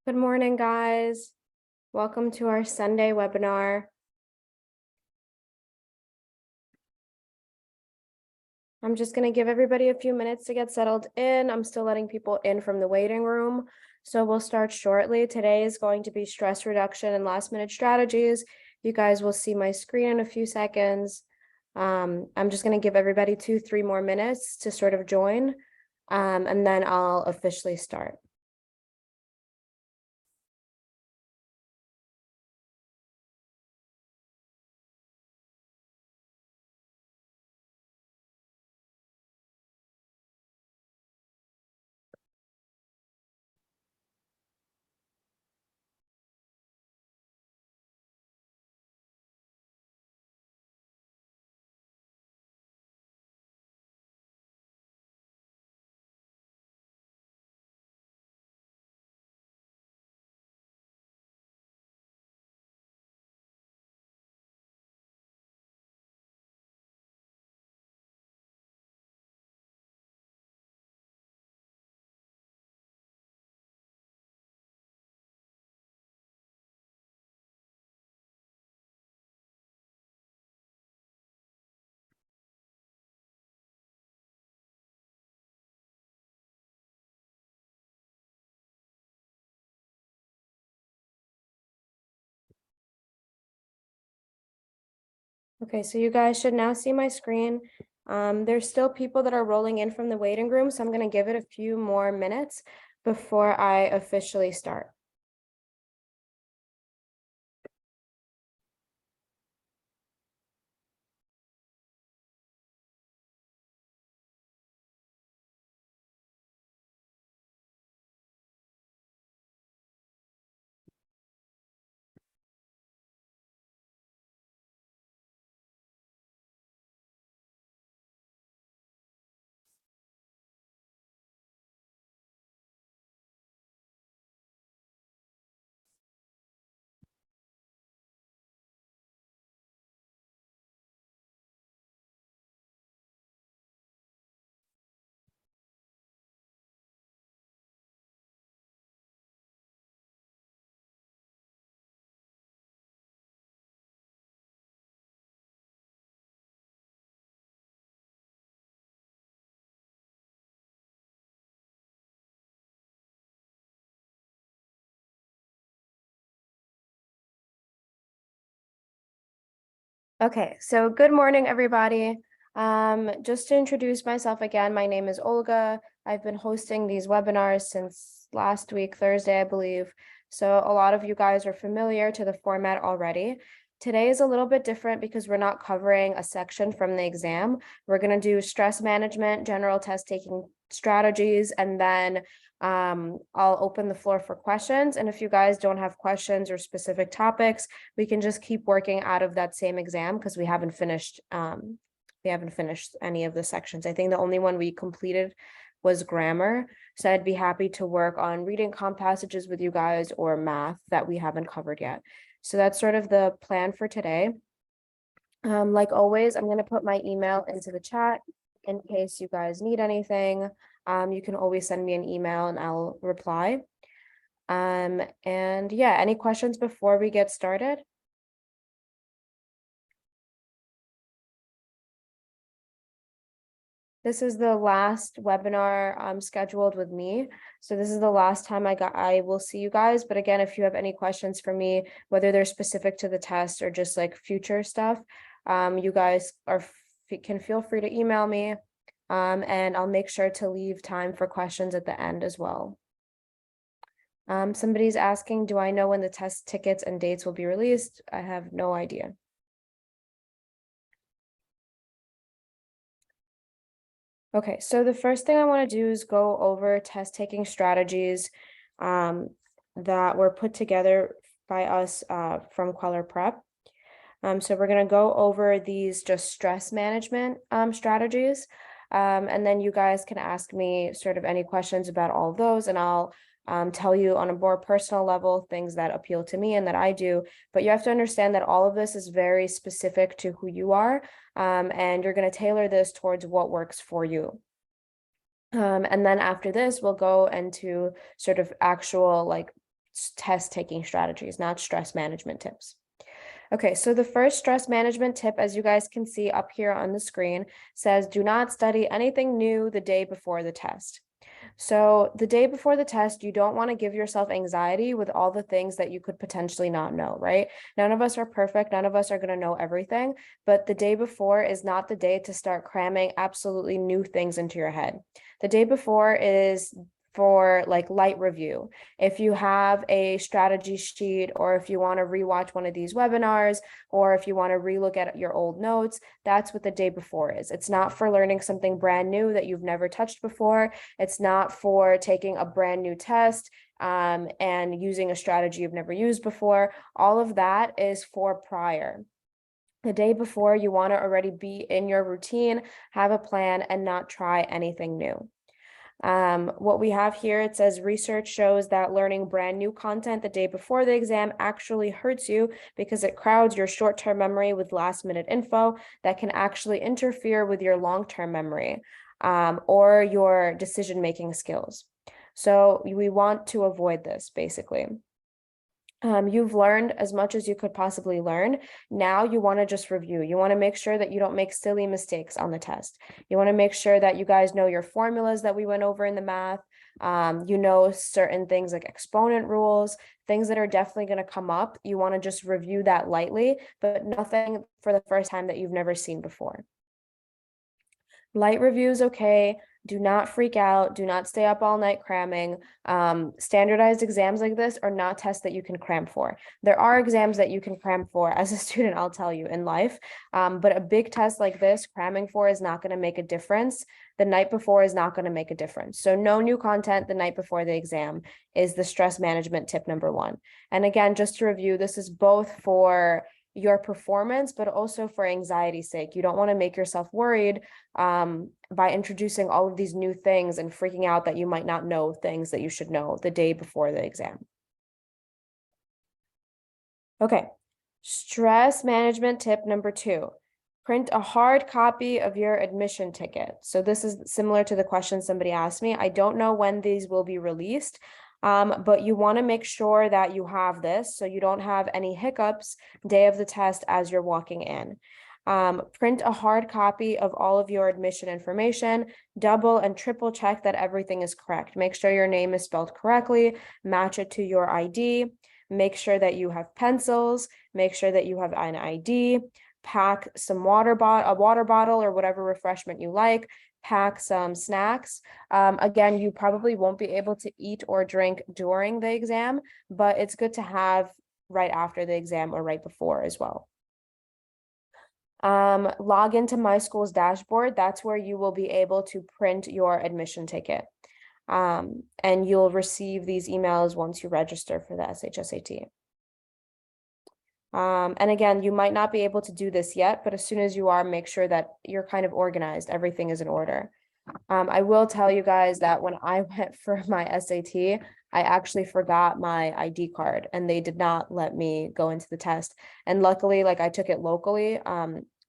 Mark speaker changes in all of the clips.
Speaker 1: Good morning, guys. Welcome to our Sunday webinar. I'm just going to give everybody a few minutes to get settled in. I'm still letting people in from the waiting room, so we'll start shortly. Today is going to be stress reduction and last-minute strategies. You guys will see my screen in a few seconds. I'm just going to give everybody 2-3 more minutes to sort of join, and then I'll officially start. Okay, so you guys should now see my screen. There's still people that are rolling in from the waiting room, so I'm going to give it a few more minutes before I officially start. Okay, so good morning, everybody. Just to introduce myself again, my name is Olga. I've been hosting these webinars since last week, Thursday, I believe. So a lot of you guys are familiar to the format already. Today is a little bit different because we're not covering a section from the exam. We're going to do stress management, general test taking strategies, and then I'll open the floor for questions. And if you guys don't have questions or specific topics, we can just keep working out of that same exam because we haven't finished any of the sections. I think the only one we completed was grammar. So I'd be happy to work on reading comp passages with you guys or math that we haven't covered yet. So that's sort of the plan for today. Like always, I'm going to put my email into the chat in case you guys need anything. You can always send me an email and I'll reply. And yeah, any questions before we get started? This is the last webinar scheduled with me. So this is the last time I will see you guys. But again, if you have any questions for me, whether they're specific to the test or just like future stuff, you guys can feel free to email me. And I'll make sure to leave time for questions at the end as well. Somebody's asking, do I know when the test tickets and dates will be released? I have no idea. Okay, so the first thing I want to do is go over test taking strategies that were put together by us from Queller Prep. So we're going to go over these just stress management strategies. And then you guys can ask me sort of any questions about all of those, and I'll tell you on a more personal level things that appeal to me and that I do. But you have to understand that all of this is very specific to who you are, and you're going to tailor this towards what works for you. And then after this, we'll go into sort of actual like test taking strategies, not stress management tips. Okay, so the first stress management tip, as you guys can see up here on the screen, says do not study anything new the day before the test. So the day before the test, you don't want to give yourself anxiety with all the things that you could potentially not know, right? None of us are perfect. None of us are going to know everything, but the day before is not the day to start cramming absolutely new things into your head. The day before is for like light review. If you have a strategy sheet, or if you want to rewatch one of these webinars, or if you want to relook at your old notes, that's what the day before is. It's not for learning something brand new that you've never touched before. It's not for taking a brand new test and using a strategy you've never used before. All of that is for prior. The day before, you want to already be in your routine, have a plan, and not try anything new. What we have here, it says research shows that learning brand new content the day before the exam actually hurts you because it crowds your short-term memory with last-minute info that can actually interfere with your long-term memory or your decision-making skills. So we want to avoid this, basically. You've learned as much as you could possibly learn. Now you want to just review. You want to make sure that you don't make silly mistakes on the test. You want to make sure that you guys know your formulas that we went over in the math. You know certain things like exponent rules, things that are definitely going to come up. You want to just review that lightly, but nothing for the first time that you've never seen before. Light review is okay. Do not freak out. Do not stay up all night cramming. Standardized exams like this are not tests that you can cram for. There are exams that you can cram for as a student, I'll tell you, in life. But a big test like this, cramming for is not going to make a difference. The night before is not going to make a difference. So no new content the night before the exam is the stress management tip number one. And again, just to review, this is both for your performance, but also for anxiety's sake. You don't want to make yourself worried by introducing all of these new things and freaking out that you might not know things that you should know the day before the exam. Okay, stress management tip number two, print a hard copy of your admission ticket. So this is similar to the question somebody asked me. I don't know when these will be released, but you want to make sure that you have this so you don't have any hiccups day of the test as you're walking in. Print a hard copy of all of your admission information, double and triple check that everything is correct. Make sure your name is spelled correctly, match it to your ID, make sure that you have pencils, make sure that you have an ID, pack some a water bottle or whatever refreshment you like, pack some snacks. Again, you probably won't be able to eat or drink during the exam, but it's good to have right after the exam or right before as well. Log into My School's dashboard. That's where you will be able to print your admission ticket. And you'll receive these emails once you register for the SHSAT. And again, you might not be able to do this yet, but as soon as you are, make sure that you're kind of organized, everything is in order. I will tell you guys that when I went for my SAT, I actually forgot my ID card and they did not let me go into the test. And luckily, like I took it locally,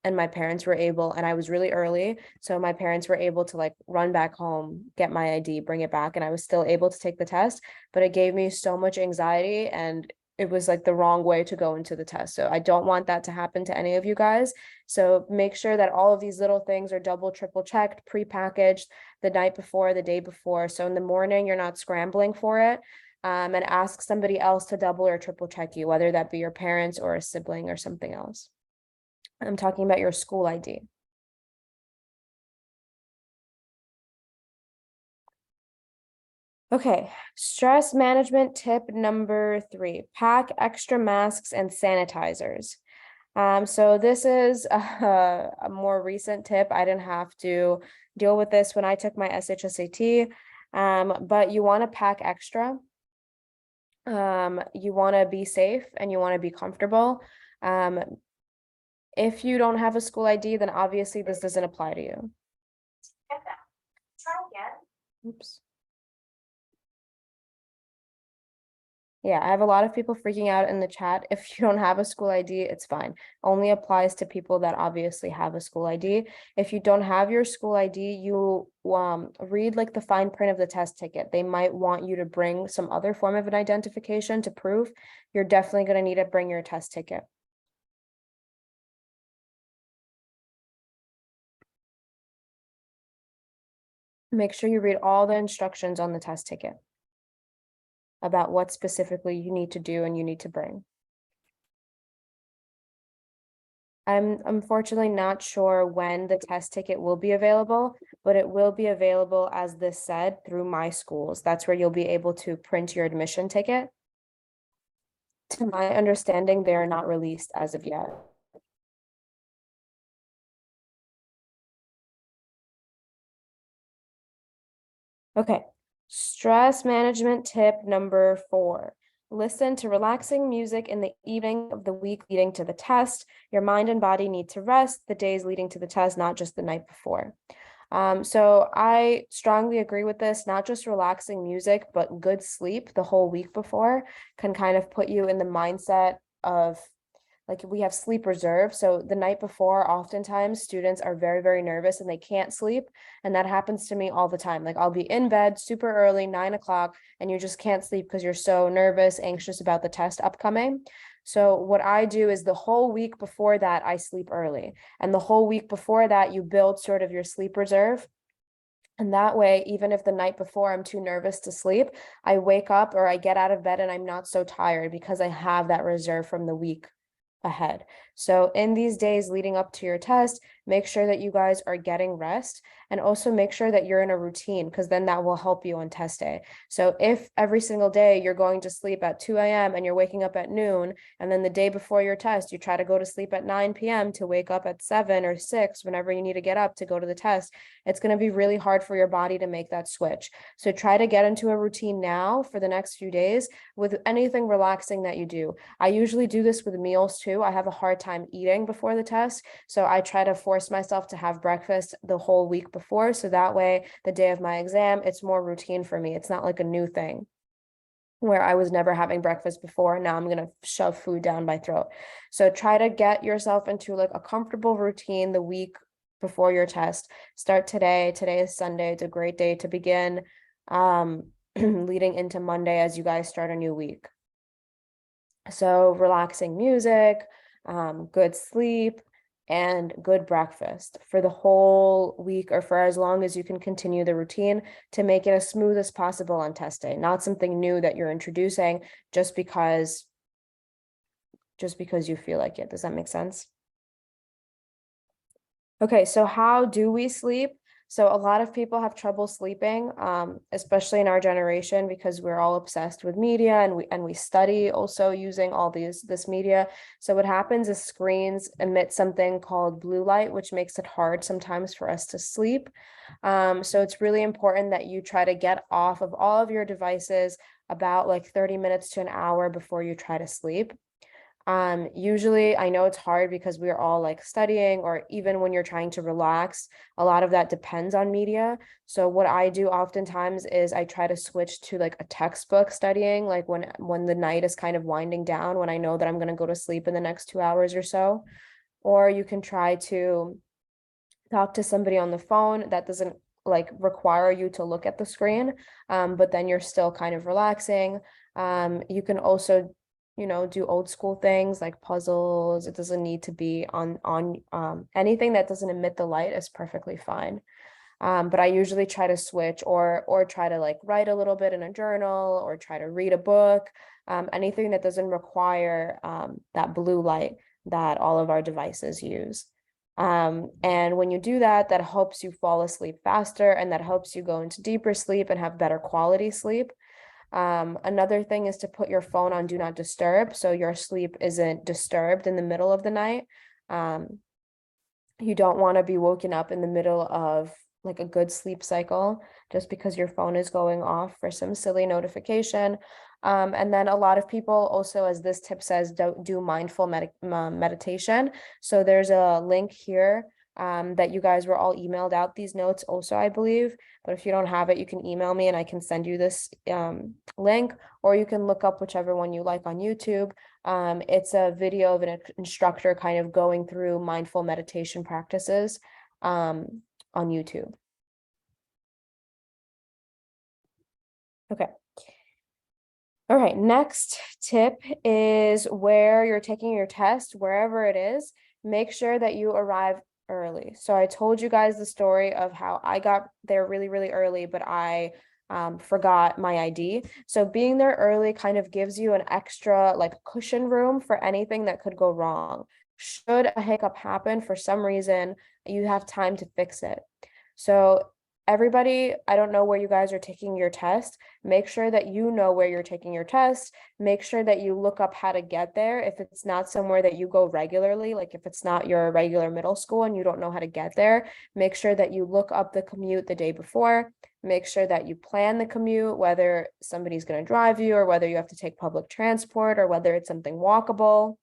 Speaker 1: and my parents were able, and I was really early, so my parents were able to like run back home, get my ID, bring it back, and I was still able to take the test, but it gave me so much anxiety and it was like the wrong way to go into the test. So I don't want that to happen to any of you guys. So make sure that all of these little things are double, triple checked, pre-packaged the night before, the day before. So in the morning, you're not scrambling for it. And ask somebody else to double or triple check you, whether that be your parents or a sibling or something else. I'm talking about your school ID. Okay, stress management tip number 3, pack extra masks and sanitizers. So this is a more recent tip. I didn't have to deal with this when I took my SHSAT, but you want to pack extra. You want to be safe and you want to be comfortable. If you don't have a school ID, then obviously this doesn't apply to you. Try again. Oops. Yeah, I have a lot of people freaking out in the chat. If you don't have a school ID, it's fine. Only applies to people that obviously have a school ID. If you don't have your school ID, you read like the fine print of the test ticket. They might want you to bring some other form of an identification to prove. You're definitely going to need to bring your test ticket. Make sure you read all the instructions on the test ticket about what specifically you need to do and you need to bring. I'm unfortunately not sure when the test ticket will be available, but it will be available, as this said, through My Schools. That's where you'll be able to print your admission ticket. To my understanding, they are not released as of yet. Okay, stress management tip number 4. Listen to relaxing music in the evening of the week leading to the test. Your mind and body need to rest the days leading to the test, not just the night before. So I strongly agree with this. Not just relaxing music, but good sleep the whole week before can kind of put you in the mindset of, like, we have sleep reserve. So the night before, oftentimes students are very, very nervous and they can't sleep. And that happens to me all the time. Like, I'll be in bed super early, 9 o'clock, and you just can't sleep because you're so nervous, anxious about the test upcoming. So what I do is the whole week before that, I sleep early. And the whole week before that, you build sort of your sleep reserve. And that way, even if the night before I'm too nervous to sleep, I wake up or I get out of bed and I'm not so tired because I have that reserve from the week ahead. So in these days leading up to your test, make sure that you guys are getting rest, and also make sure that you're in a routine, because then that will help you on test day. So if every single day you're going to sleep at 2 a.m. and you're waking up at noon, and then the day before your test, you try to go to sleep at 9 p.m. to wake up at 7 or 6, whenever you need to get up to go to the test, it's going to be really hard for your body to make that switch. So try to get into a routine now for the next few days with anything relaxing that you do. I usually do this with meals too. I have a hard time eating before the test, so I try to force myself to have breakfast the whole week before, so that way the day of my exam, it's more routine for me. It's not like a new thing where I was never having breakfast before. Now I'm going to shove food down my throat. So try to get yourself into like a comfortable routine the week before your test. Start today. Today is Sunday. It's a great day to begin leading into Monday as you guys start a new week. So relaxing music, good sleep, and good breakfast for the whole week, or for as long as you can continue the routine, to make it as smooth as possible on test day. Not something new that you're introducing just because you feel like it. Does that make sense? Okay, so how do we sleep? So a lot of people have trouble sleeping, especially in our generation, because we're all obsessed with media, and we study also using all this media. So what happens is screens emit something called blue light, which makes it hard sometimes for us to sleep. So it's really important that you try to get off of all of your devices about like 30 minutes to an hour before you try to sleep. Usually I know it's hard because we're all like studying, or even when you're trying to relax, a lot of that depends on media. So what I do oftentimes is I try to switch to like a textbook studying, like when the night is kind of winding down, when I know that I'm going to go to sleep in the next 2 hours or so. Or you can try to talk to somebody on the phone that doesn't like require you to look at the screen, but then you're still kind of relaxing. You can also, do old school things like puzzles. It doesn't need to be on anything that doesn't emit the light is perfectly fine. But I usually try to switch, or try to like write a little bit in a journal, or try to read a book, anything that doesn't require that blue light that all of our devices use. And when you do that, that helps you fall asleep faster, and that helps you go into deeper sleep and have better quality sleep. Another thing is to put your phone on do not disturb, so your sleep isn't disturbed in the middle of the night. You don't want to be woken up in the middle of like a good sleep cycle just because your phone is going off for some silly notification. And then a lot of people also, as this tip says, don't do mindful meditation. So there's a link here that you guys were all emailed out these notes also, I believe. But if you don't have it, you can email me and I can send you this link, or you can look up whichever one you like on YouTube. It's a video of an instructor kind of going through mindful meditation practices on YouTube. Okay. All right, next tip is where you're taking your test, wherever it is, make sure that you arrive early. So I told you guys the story of how I got there really, really early, but I forgot my ID. So being there early kind of gives you an extra like cushion room for anything that could go wrong. Should a hiccup happen for some reason, you have time to fix it. So everybody, I don't know where you guys are taking your test. Make sure that you know where you're taking your test. Make sure that you look up how to get there. If it's not somewhere that you go regularly, like if it's not your regular middle school and you don't know how to get there, make sure that you look up the commute the day before. Make sure that you plan the commute, whether somebody's going to drive you or whether you have to take public transport or whether it's something walkable.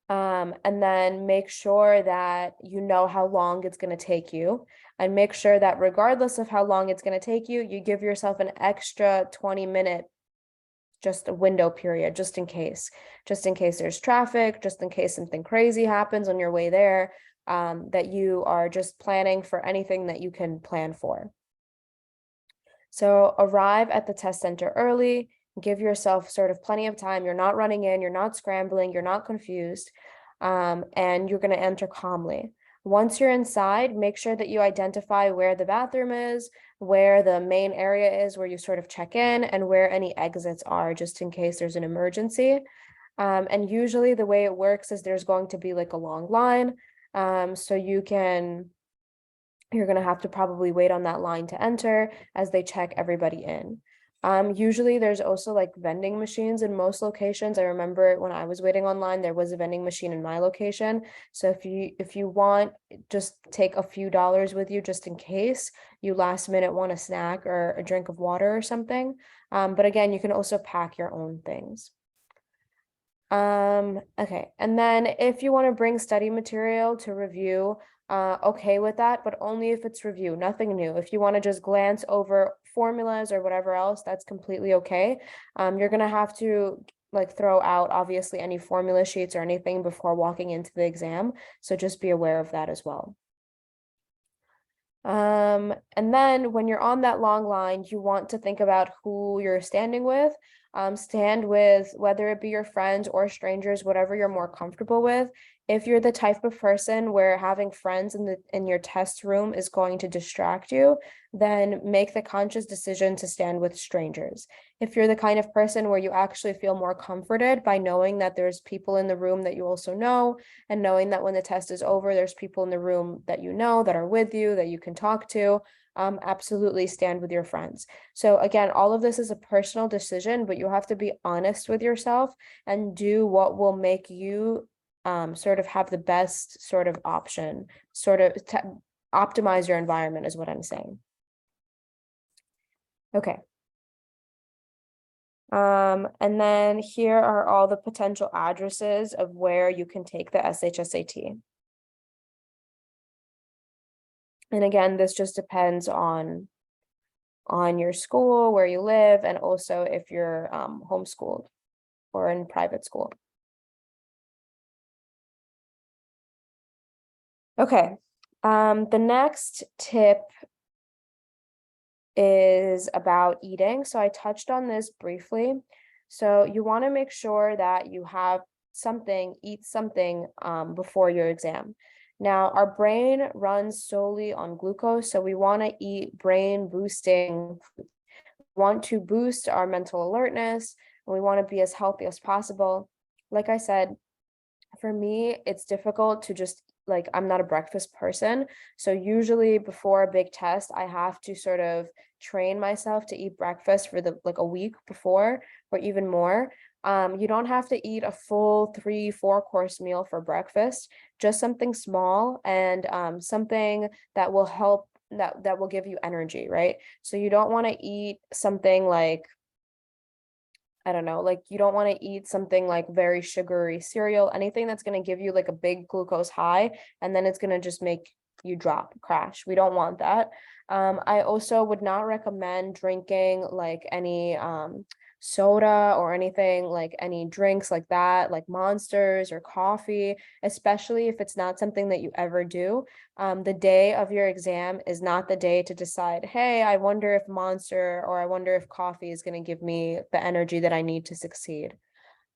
Speaker 1: And then make sure that you know how long it's going to take you, and make sure that regardless of how long it's going to take you, you give yourself an extra 20-minute just a window period, just in case there's traffic, just in case something crazy happens on your way there, that you are just planning for anything that you can plan for. So arrive at the test center early, give yourself sort of plenty of time. You're not running in, you're not scrambling, you're not confused, and you're going to enter calmly. Once you're inside, make sure that you identify where the bathroom is, where the main area is, where you sort of check in, and where any exits are, just in case there's an emergency. And usually the way it works is there's going to be like a long line. So you're going to have to probably wait on that line to enter as they check everybody in. Usually there's also like vending machines in most locations. I remember when I was waiting online, there was a vending machine in my location. So if you want, just take a few dollars with you just in case you last minute want a snack or a drink of water or something. But again, you can also pack your own things. Okay. And then if you want to bring study material to review, okay with that, but only if it's review, nothing new. If you want to just glance over formulas or whatever else, that's completely okay. You're going to have to like throw out obviously any formula sheets or anything before walking into the exam. So just be aware of that as well. And then when you're on that long line, you want to think about who you're standing with. Stand with whether it be your friends or strangers, whatever you're more comfortable with. If you're the type of person where having friends in your test room is going to distract you, then make the conscious decision to stand with strangers. If you're the kind of person where you actually feel more comforted by knowing that there's people in the room that you also know, and knowing that when the test is over, there's people in the room that you know that are with you that you can talk to, absolutely stand with your friends. So again, all of this is a personal decision, but you have to be honest with yourself and do what will make you sort of have the best sort of option, sort of optimize your environment is what I'm saying. Okay. And then here are all the potential addresses of where you can take the SHSAT. And again, this just depends on your school, where you live, and also if you're homeschooled or in private school. Okay, the next tip is about eating. So I touched on this briefly. So you want to make sure that you have something, eat something before your exam. Now, our brain runs solely on glucose, so we want to eat brain boosting food. We want to boost our mental alertness, and we want to be as healthy as possible. Like I said, for me, it's difficult to just like, I'm not a breakfast person. So usually before a big test, I have to sort of train myself to eat breakfast for like a week before or even more. You don't have to eat a full 3-4 course meal for breakfast, just something small and something that will help that will give you energy, right? So you don't want to eat something like I don't know, like you don't want to eat something like very sugary cereal, anything that's going to give you like a big glucose high, and then it's going to just make you crash. We don't want that. I also would not recommend drinking like any soda or anything, like any drinks like that, like Monsters or coffee, especially if it's not something that you ever do. The day of your exam is not the day to decide, hey, I wonder if Monster or I wonder if coffee is going to give me the energy that I need to succeed.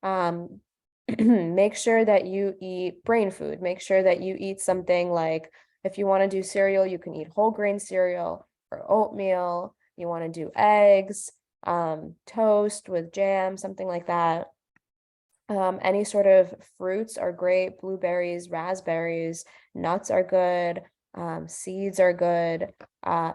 Speaker 1: Make sure that you eat brain food. Make sure that you eat something like, if you want to do cereal, you can eat whole grain cereal or oatmeal. You want to do eggs, toast with jam, something like that. Any sort of fruits are great. Blueberries, raspberries, nuts are good. Seeds are good.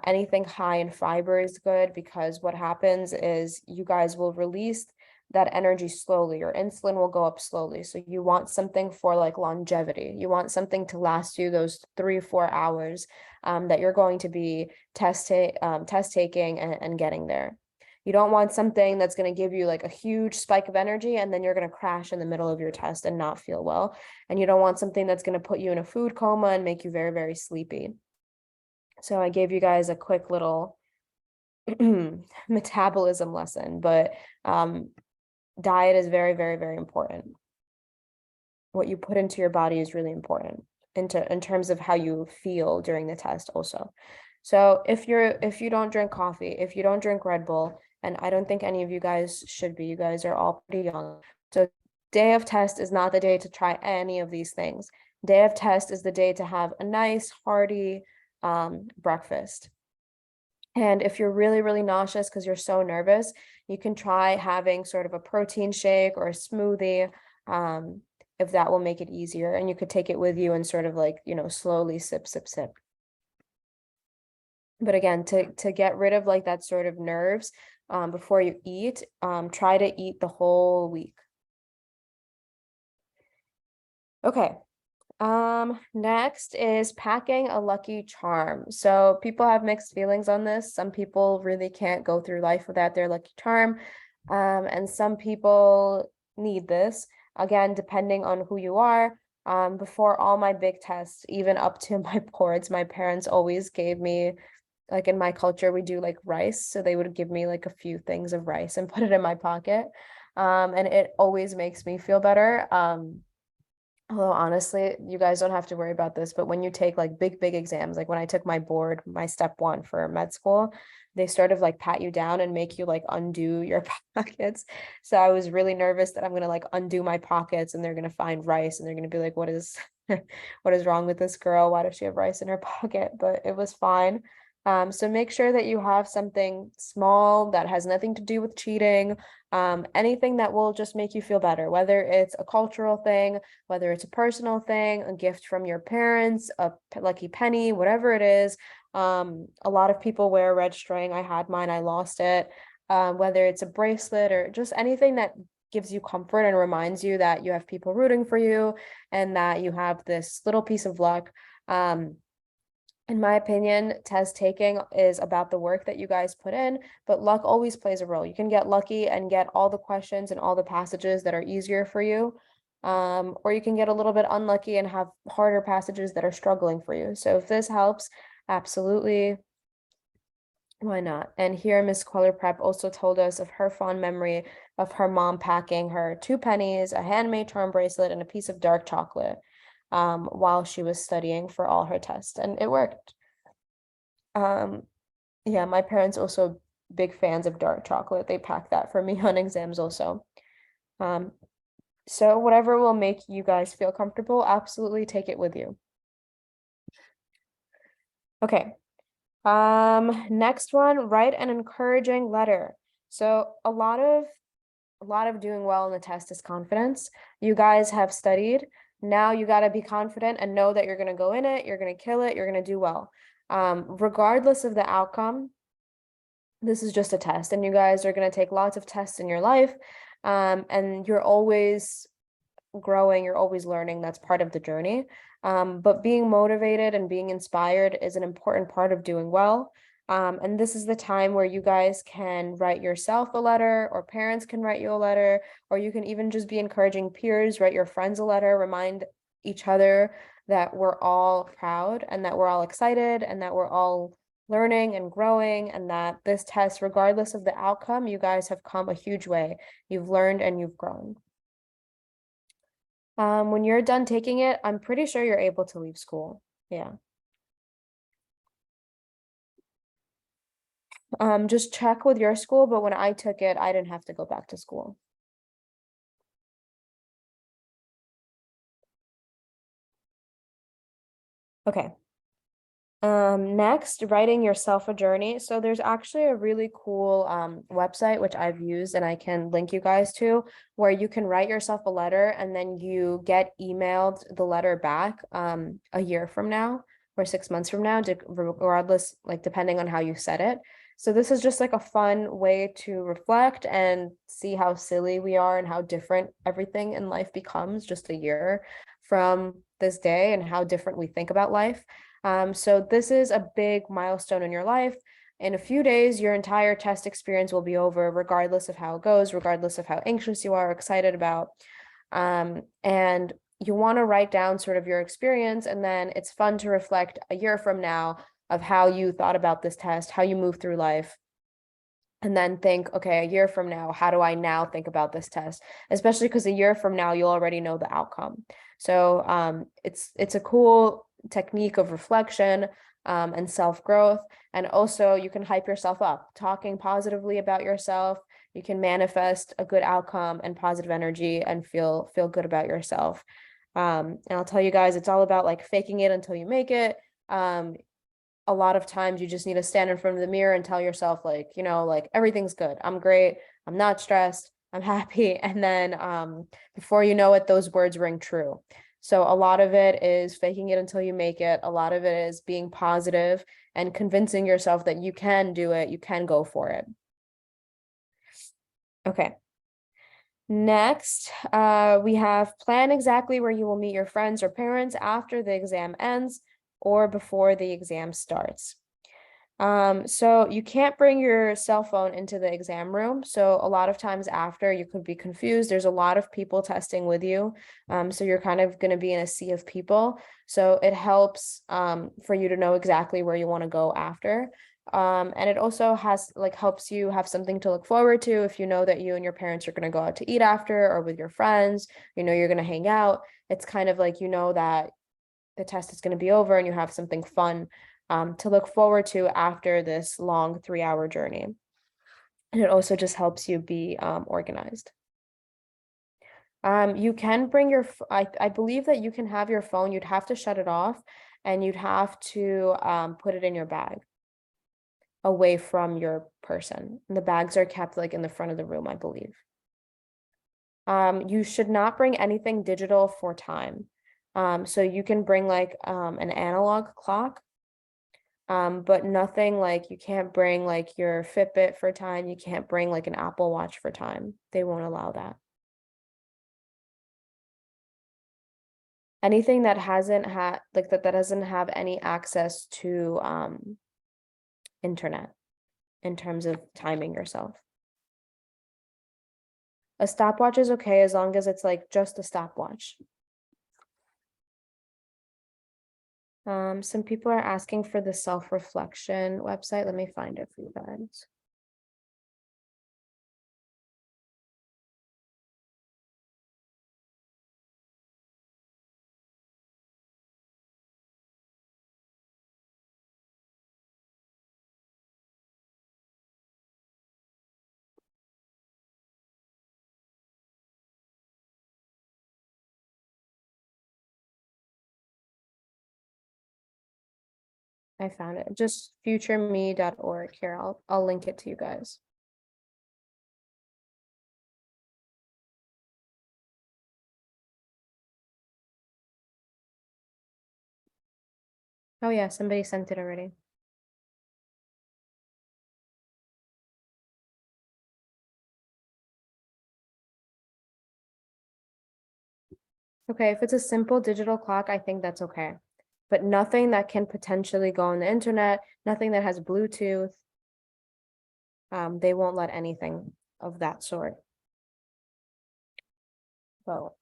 Speaker 1: Anything high in fiber is good, because what happens is you guys will release that energy slowly. Your insulin will go up slowly. So you want something for like longevity. You want something to last you those 3-4 hours that you're going to be test taking and getting there. You don't want something that's going to give you like a huge spike of energy and then you're going to crash in the middle of your test and not feel well. And you don't want something that's going to put you in a food coma and make you very, very sleepy. So I gave you guys a quick little metabolism lesson, but diet is very, very, very important. What you put into your body is really important in terms of how you feel during the test also. So if you don't drink coffee, if you don't drink Red Bull, and I don't think any of you guys should be, you guys are all pretty young. So day of test is not the day to try any of these things. Day of test is the day to have a nice hearty breakfast. And if you're really, really nauseous because you're so nervous, you can try having sort of a protein shake or a smoothie, if that will make it easier. And you could take it with you and sort of like, slowly sip, sip, sip. But again, to get rid of like that sort of nerves before you eat, try to eat the whole week. Okay. Next is packing a lucky charm. So people have mixed feelings on this. Some people really can't go through life without their lucky charm. And some people need this. Again, depending on who you are. Before all my big tests, even up to my boards, my parents always gave me, like in my culture, we do like rice. So they would give me like a few things of rice and put it in my pocket. And it always makes me feel better. Although honestly, you guys don't have to worry about this, but when you take like big exams, like when I took my board, my step 1 for med school, they sort of like pat you down and make you like undo your pockets. So I was really nervous that I'm gonna like undo my pockets and they're gonna find rice and they're gonna be like, what is what is wrong with this girl? Why does she have rice in her pocket? But it was fine. So make sure that you have something small that has nothing to do with cheating, anything that will just make you feel better, whether it's a cultural thing, whether it's a personal thing, a gift from your parents, a lucky penny, whatever it is. A lot of people wear a red string. I had mine, I lost it. Whether it's a bracelet or just anything that gives you comfort and reminds you that you have people rooting for you and that you have this little piece of luck. In my opinion, test taking is about the work that you guys put in, but luck always plays a role. You can get lucky and get all the questions and all the passages that are easier for you. Or you can get a little bit unlucky and have harder passages that are struggling for you. So if this helps, absolutely, why not? And here, Miss Queller Prep also told us of her fond memory of her mom packing her 2 pennies, a handmade charm bracelet, and a piece of dark chocolate while she was studying for all her tests, and it worked. Yeah, my parents also big fans of dark chocolate. They pack that for me on exams also. So whatever will make you guys feel comfortable, absolutely take it with you. Okay. Next one, write an encouraging letter. So a lot of doing well in the test is confidence. You guys have studied. Now you got to be confident and know that you're going to go in it, you're going to kill it, you're going to do well. Regardless of the outcome, this is just a test, and you guys are going to take lots of tests in your life. And you're always growing, you're always learning. That's part of the journey. But being motivated and being inspired is an important part of doing well. And this is the time where you guys can write yourself a letter, or parents can write you a letter, or you can even just be encouraging peers, write your friends a letter, remind each other that we're all proud and that we're all excited and that we're all learning and growing, and that this test, regardless of the outcome, you guys have come a huge way. You've learned and you've grown. When you're done taking it, I'm pretty sure you're able to leave school. Yeah. Just check with your school, but when I took it, I didn't have to go back to school. Okay. Next, writing yourself a journey. So there's actually a really cool website which I've used and I can link you guys to, where you can write yourself a letter and then you get emailed the letter back a year from now or 6 months from now, regardless, like depending on how you set it. So this is just like a fun way to reflect and see how silly we are and how different everything in life becomes just a year from this day and how different we think about life. So this is a big milestone in your life. In a few days, your entire test experience will be over, regardless of how it goes, regardless of how anxious you are, excited about. And you want to write down sort of your experience, and then it's fun to reflect a year from now of how you thought about this test, how you move through life, and then think, okay, a year from now, how do I now think about this test? Especially because a year from now, you'll already know the outcome. So it's a cool technique of reflection and self-growth. And also you can hype yourself up, talking positively about yourself. You can manifest a good outcome and positive energy and feel good about yourself. And I'll tell you guys, it's all about like faking it until you make it. A lot of times you just need to stand in front of the mirror and tell yourself like, like everything's good. I'm great. I'm not stressed. I'm happy. And then before you know it, those words ring true. So a lot of it is faking it until you make it. A lot of it is being positive and convincing yourself that you can do it. You can go for it. Okay. Next, we have plan exactly where you will meet your friends or parents after the exam ends or before the exam starts. So you can't bring your cell phone into the exam room. So a lot of times after, you could be confused. There's a lot of people testing with you. So you're kind of going to be in a sea of people. So it helps for you to know exactly where you want to go after. And it also helps you have something to look forward to if you know that you and your parents are going to go out to eat after, or with your friends, you're going to hang out. It's kind of like, that the test is going to be over and you have something fun to look forward to after this long 3-hour journey. And it also just helps you be organized. You can bring I believe that you can have your phone, you'd have to shut it off and you'd have to put it in your bag away from your person. And the bags are kept like in the front of the room, I believe. You should not bring anything digital for time. So you can bring like an analog clock, but nothing like you can't bring like your Fitbit for time. You can't bring like an Apple Watch for time. They won't allow that. Anything that hasn't had like that doesn't have any access to internet in terms of timing yourself. A stopwatch is okay as long as it's like just a stopwatch. Some people are asking for the self-reflection website. Let me find it for you guys. I found it. Just futureme.org. Here, I'll link it to you guys. Oh yeah, somebody sent it already. Okay, if it's a simple digital clock, I think that's okay. but nothing that can potentially go on the internet, nothing that has Bluetooth. They won't let anything of that sort. So,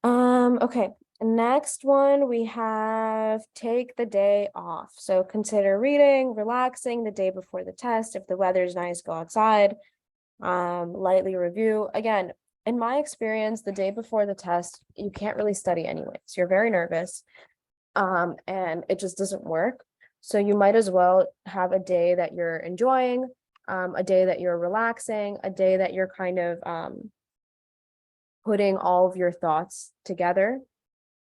Speaker 1: okay. Next one, we have take the day off. So consider reading, relaxing the day before the test. If the weather's nice, go outside. Lightly review. Again, in my experience, the day before the test, you can't really study anyways. You're very nervous, and it just doesn't work. So you might as well have a day that you're enjoying, a day that you're relaxing, a day that you're kind of putting all of your thoughts together.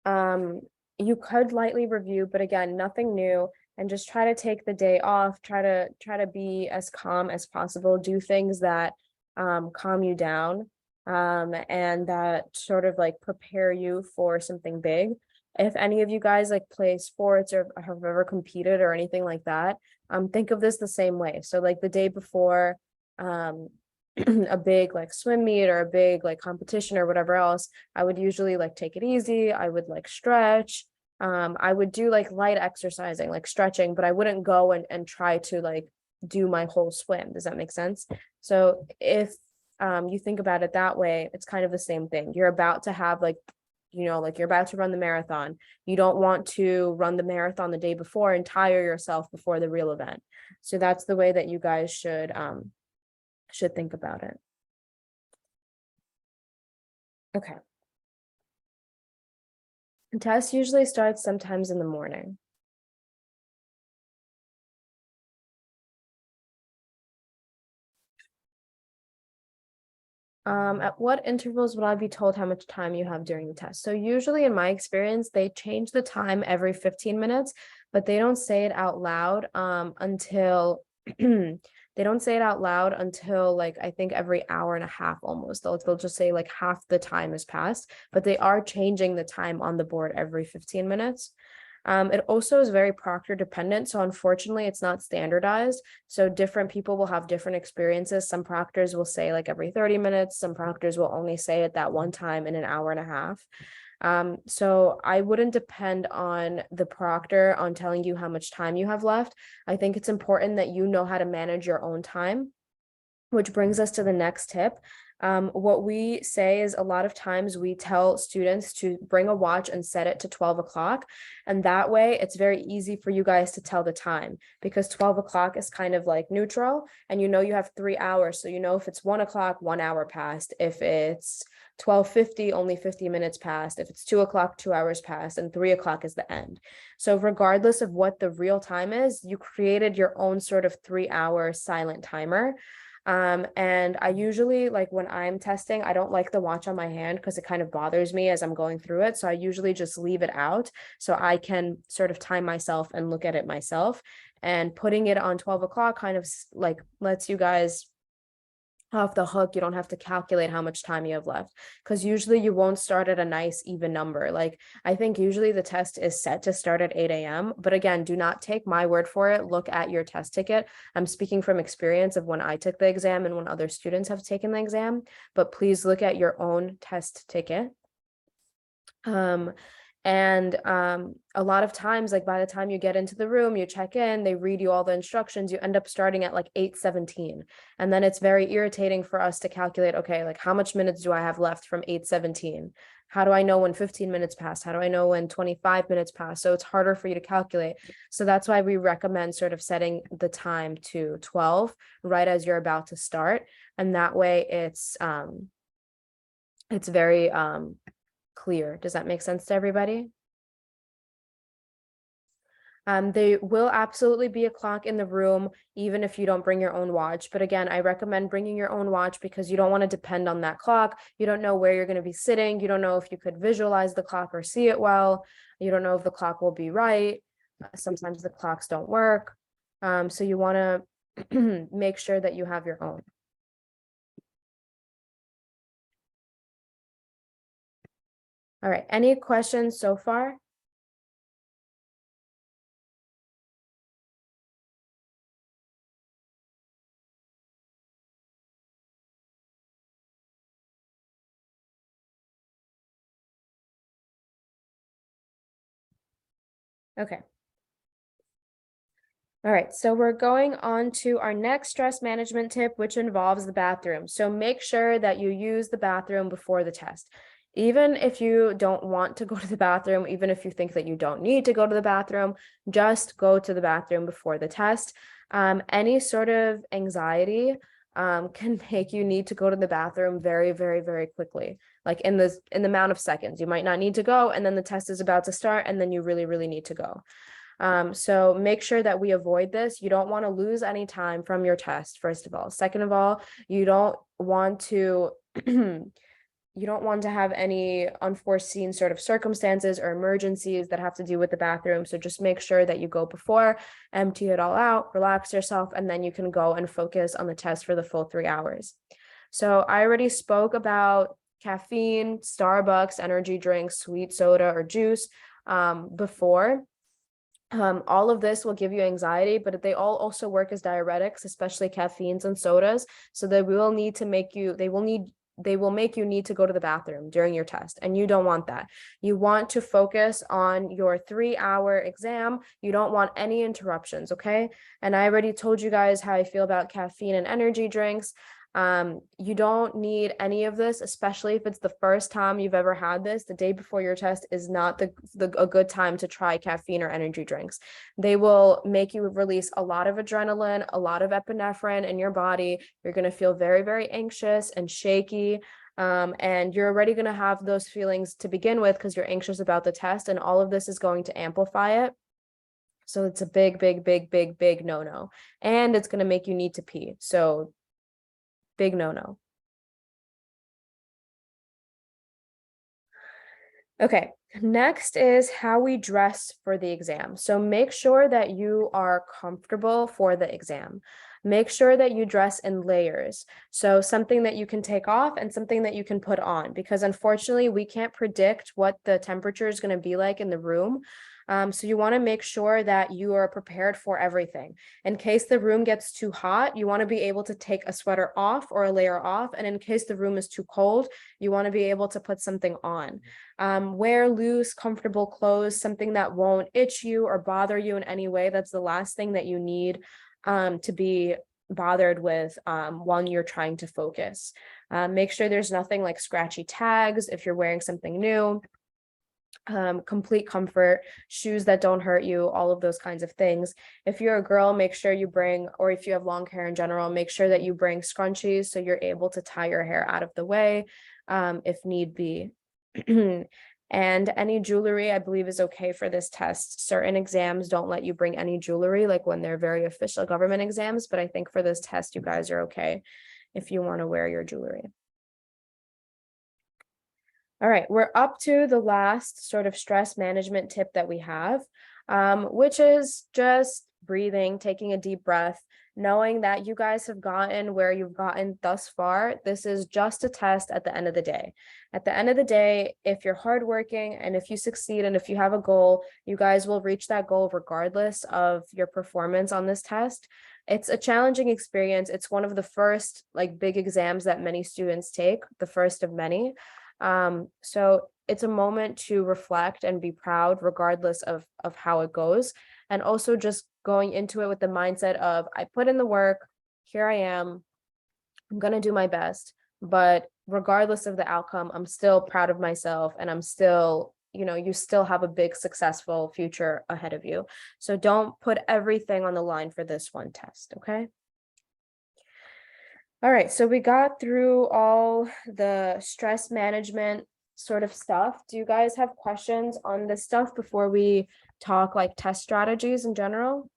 Speaker 1: You could lightly review, but again, nothing new, and just try to take the day off, try to be as calm as possible, do things that calm you down, and that sort of like prepare you for something big. If any of you guys like play sports or have ever competed or anything like that, think of this the same way. So like the day before a big like swim meet or a big like competition or whatever else, I would usually like take it easy. I would like stretch. I would do like light exercising, like stretching, but I wouldn't go and try to like do my whole swim. Does that make sense? So if you think about it that way, it's kind of the same thing. You're about to have like, like you're about to run the marathon. You don't want to run the marathon the day before and tire yourself before the real event. So that's the way that you guys should think about it. Okay. The test usually starts sometimes in the morning. At what intervals would I be told how much time you have during the test? So usually in my experience, they change the time every 15 minutes, but they don't say it out loud until they don't say it out loud until like I think every hour and a half almost. They'll just say like half the time has passed, but they are changing the time on the board every 15 minutes. It also is very proctor dependent. So unfortunately, it's not standardized. So different people will have different experiences. Some proctors will say like every 30 minutes. Some proctors will only say it that one time in an hour and a half. So I wouldn't depend on the proctor on telling you how much time you have left. I think it's important that you know how to manage your own time, which brings us to the next tip. What we say is a lot of times we tell students to bring a watch and set it to 12 o'clock. And that way it's very easy for you guys to tell the time because 12 o'clock is kind of like neutral and you have 3 hours. So if it's 1 o'clock, 1 hour passed. If it's 12:50, only 50 minutes passed. If it's 2 o'clock, 2 hours passed, and 3 o'clock is the end. So regardless of what the real time is, you created your own sort of 3 hour silent timer. And I usually like when I'm testing, I don't like the watch on my hand because it kind of bothers me as I'm going through it. So I usually just leave it out so I can sort of time myself and look at it myself. And putting it on 12 o'clock kind of like lets you guys off the hook. You don't have to calculate how much time you have left because usually you won't start at a nice even number. Like I think usually the test is set to start at 8 a.m. But again, do not take my word for it. Look at your test ticket. I'm speaking from experience of when I took the exam and when other students have taken the exam, but please look at your own test ticket. And a lot of times, like by the time you get into the room, you check in, they read you all the instructions, you end up starting at like 8:17. And then it's very irritating for us to calculate, okay, like how much minutes do I have left from 8:17? How do I know when 15 minutes passed? How do I know when 25 minutes passed? So it's harder for you to calculate. So that's why we recommend sort of setting the time to 12 right as you're about to start. And that way it's very clear. Does that make sense to everybody? There will absolutely be a clock in the room, even if you don't bring your own watch. But again, I recommend bringing your own watch because you don't want to depend on that clock. You don't know where you're going to be sitting. You don't know if you could visualize the clock or see it well. You don't know if the clock will be right. Sometimes the clocks don't work. So you want to make sure that you have your own. All right. Any questions so far? Okay. All right, so we're going on to our next stress management tip, which involves the bathroom. So make sure that you use the bathroom before the test. Even if you don't want to go to the bathroom, even if you think that you don't need to go to the bathroom, just go to the bathroom before the test. Any sort of anxiety can make you need to go to the bathroom very, very, very quickly, like in the amount of seconds. You might not need to go, and then the test is about to start, and then you really, really need to go. So make sure that we avoid this. You don't want to lose any time from your test, first of all. Second of all, you don't want to you don't want to have any unforeseen sort of circumstances or emergencies that have to do with the bathroom. So just make sure that you go before, empty it all out, relax yourself, and then you can go and focus on the test for the full 3 hours. So I already spoke about caffeine, Starbucks, energy drinks, sweet soda, or juice before. All of this will give you anxiety, but they all also work as diuretics, especially caffeines and sodas. So they will need to make you, they will make you need to go to the bathroom during your test, and you don't want that. You want to focus on your 3-hour exam. You don't want any interruptions, okay? And I already told you guys how I feel about caffeine and energy drinks. You don't need any of this, especially if it's the first time you've ever had this. The day before your test is not a good time to try caffeine or energy drinks. They will make you release a lot of adrenaline, a lot of epinephrine in your body. You're going to feel very, very anxious and shaky. And you're already going to have those feelings to begin with because you're anxious about the test, and all of this is going to amplify it. So it's a big, big, big, big, big no-no. And it's going to make you need to pee. So big no-no. Okay, next is how we dress for the exam. So make sure that you are comfortable for the exam. Make sure that you dress in layers. So something that you can take off and something that you can put on, because unfortunately we can't predict what the temperature is going to be like in the room. So you want to make sure that you are prepared for everything. In case the room gets too hot, you want to be able to take a sweater off or a layer off. And in case the room is too cold, you want to be able to put something on. Wear loose, comfortable clothes, something that won't itch you or bother you in any way. That's the last thing that you need to be bothered with while you're trying to focus. Make sure there's nothing like scratchy tags if you're wearing something new. Complete comfort, shoes that don't hurt you, all of those kinds of things. If you're a girl, make sure you bring, or if you have long hair in general, make sure that you bring scrunchies so you're able to tie your hair out of the way if need be. And any jewelry, I believe, is okay for this test. Certain exams don't let you bring any jewelry, like when they're very official government exams, but I think for this test, you guys are okay if you want to wear your jewelry. All right, we're up to the last sort of stress management tip that we have, which is just breathing, taking a deep breath, knowing that you guys have gotten where you've gotten thus far. This is just a test at the end of the day. At the end of the day, if you're hardworking and if you succeed and if you have a goal, you guys will reach that goal regardless of your performance on this test. It's a challenging experience. It's one of the first like big exams that many students take, the first of many. So it's a moment to reflect and be proud regardless of how it goes. And also just going into it with the mindset of, I put in the work, here I am, I'm going to do my best, but regardless of the outcome, I'm still proud of myself and I'm still, you still have a big successful future ahead of you. So don't put everything on the line for this one test, okay? All right, so we got through all the stress management sort of stuff. Do you guys have questions on this stuff before we talk like test strategies in general?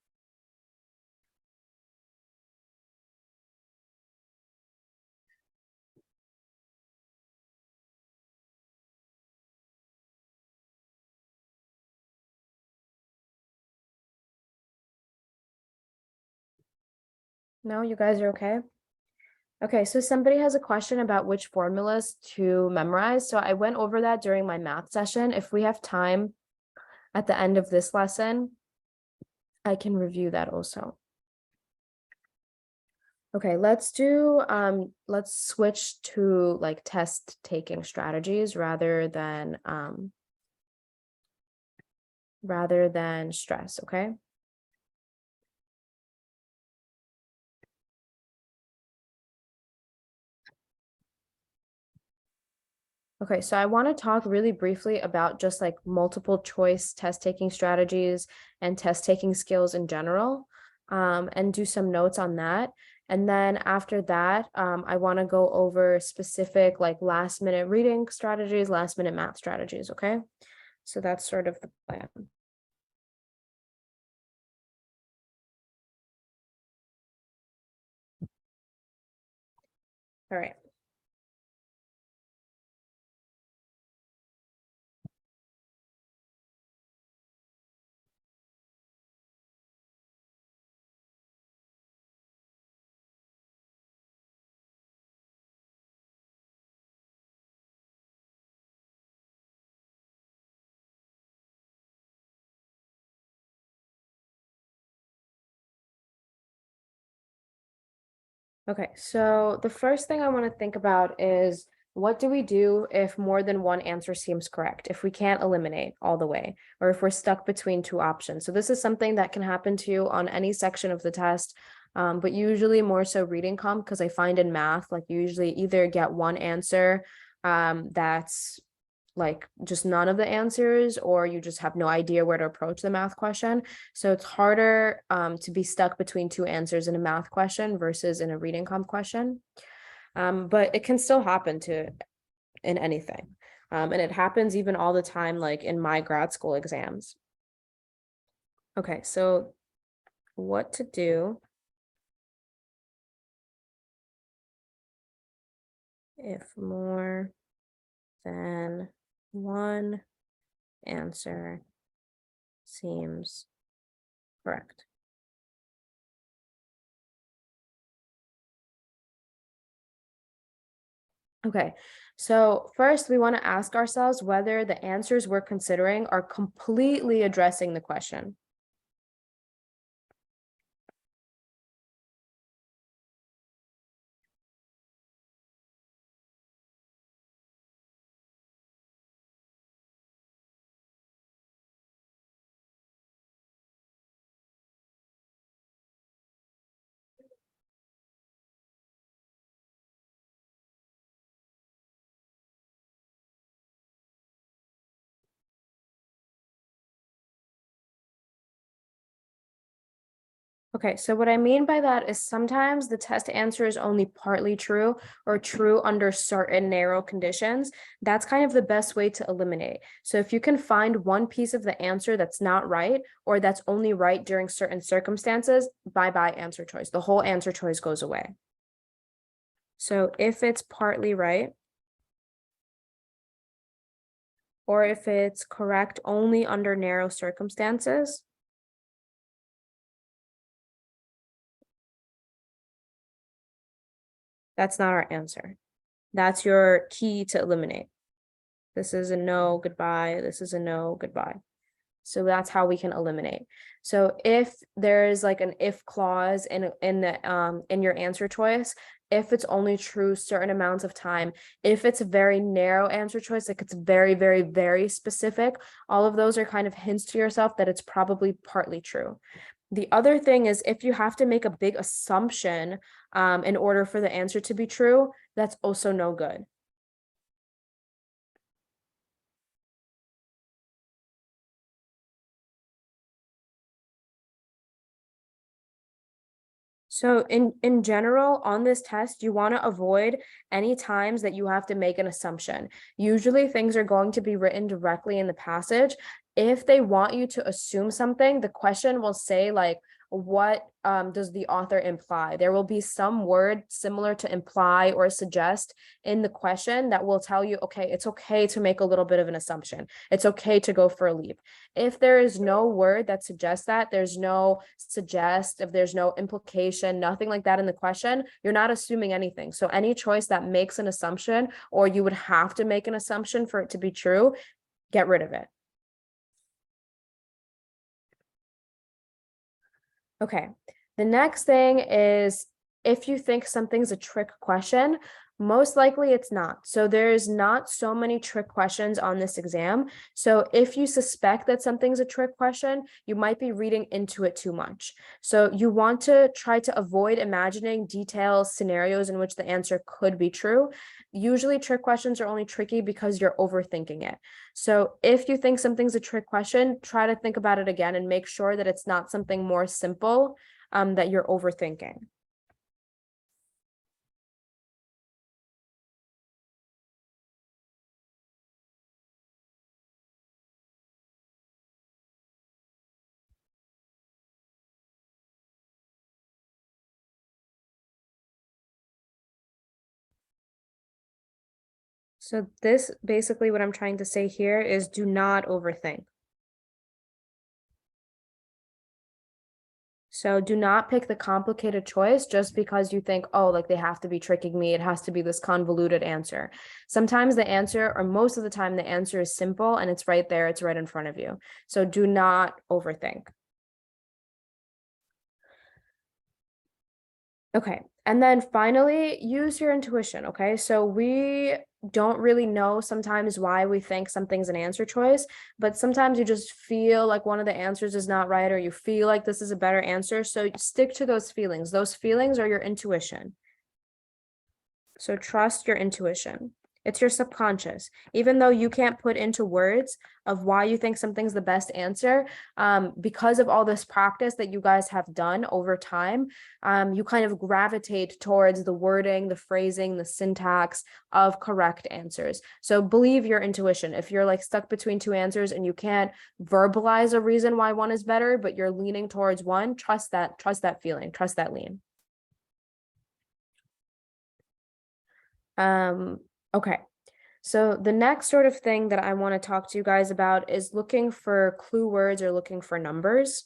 Speaker 1: No, you guys are okay? Okay, so somebody has a question about which formulas to memorize. So I went over that during my math session. If we have time at the end of this lesson, I can review that also. Okay, let's switch to like test taking strategies rather than rather than stress, okay? Okay, so I want to talk really briefly about just like multiple choice test taking strategies and test taking skills in general, and do some notes on that. And then after that, I want to go over specific like last minute reading strategies, last minute math strategies, okay? So that's sort of the plan. All right. Okay, so the first thing I want to think about is what do we do if more than one answer seems correct, if we can't eliminate all the way, or if we're stuck between two options. So this is something that can happen to you on any section of the test, but usually more so reading comp, because I find in math, like you usually either get one answer that's like just none of the answers, or you just have no idea where to approach the math question. So it's harder to be stuck between two answers in a math question versus in a reading comp question. But it can still happen in anything. And it happens even all the time, like in my grad school exams. Okay, so what to do if more than one answer seems correct? Okay, so first we want to ask ourselves whether the answers we're considering are completely addressing the question. Okay, so what I mean by that is sometimes the test answer is only partly true or true under certain narrow conditions. That's kind of the best way to eliminate. So if you can find one piece of the answer that's not right, or that's only right during certain circumstances, bye-bye answer choice. The whole answer choice goes away. So if it's partly right, or if it's correct only under narrow circumstances, that's not our answer. That's your key to eliminate. This is a no, goodbye. This is a no, goodbye. So that's how we can eliminate. So if there is like an if clause in your answer choice, if it's only true certain amounts of time, if it's a very narrow answer choice, like it's very, very, very specific, all of those are kind of hints to yourself that it's probably partly true. The other thing is if you have to make a big assumption in order for the answer to be true, that's also no good. So in general, on this test, you want to avoid any times that you have to make an assumption. Usually things are going to be written directly in the passage. If they want you to assume something, the question will say like, what does the author imply? There will be some word similar to imply or suggest in the question that will tell you, okay, it's okay to make a little bit of an assumption. It's okay to go for a leap. If there is no word that suggests that, there's no suggest, if there's no implication, nothing like that in the question, you're not assuming anything. So any choice that makes an assumption, or you would have to make an assumption for it to be true, get rid of it. Okay, the next thing is if you think something's a trick question, Most likely it's not. So there's not so many trick questions on this exam. So if you suspect that something's a trick question, you might be reading into it too much. So you want to try to avoid imagining details, scenarios in which the answer could be true. Usually trick questions are only tricky because you're overthinking it. So if you think something's a trick question, try to think about it again and make sure that it's not something more simple that you're overthinking. So this basically what I'm trying to say here is do not overthink. So do not pick the complicated choice just because you think, oh, like they have to be tricking me. It has to be this convoluted answer. Sometimes the answer, or most of the time, the answer is simple and it's right there. It's right in front of you. So do not overthink. Okay. And then finally, use your intuition. Okay. So we don't really know sometimes why we think something's an answer choice, but sometimes you just feel like one of the answers is not right, or you feel like this is a better answer. So stick to those feelings. Those feelings are your intuition. So trust your intuition. It's your subconscious. Even though you can't put into words of why you think something's the best answer, because of all this practice that you guys have done over time, you kind of gravitate towards the wording, the phrasing, the syntax of correct answers. So believe your intuition. If you're like stuck between two answers and you can't verbalize a reason why one is better, but you're leaning towards one, trust that feeling, trust that lean. Okay. So the next sort of thing that I want to talk to you guys about is looking for clue words or looking for numbers.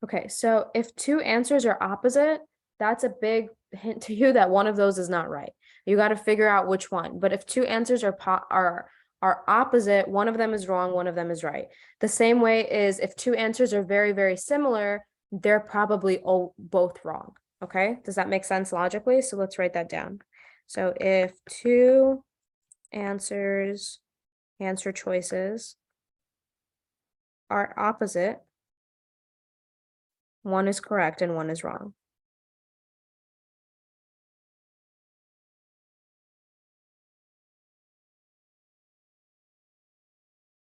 Speaker 1: Okay, so if two answers are opposite, that's a big hint to you that one of those is not right. You got to figure out which one. But if two answers are opposite, one of them is wrong, one of them is right. The same way is if two answers are very, very similar, they're probably both wrong. Okay, does that make sense logically? So let's write that down. So if two answer choices are opposite, one is correct and one is wrong.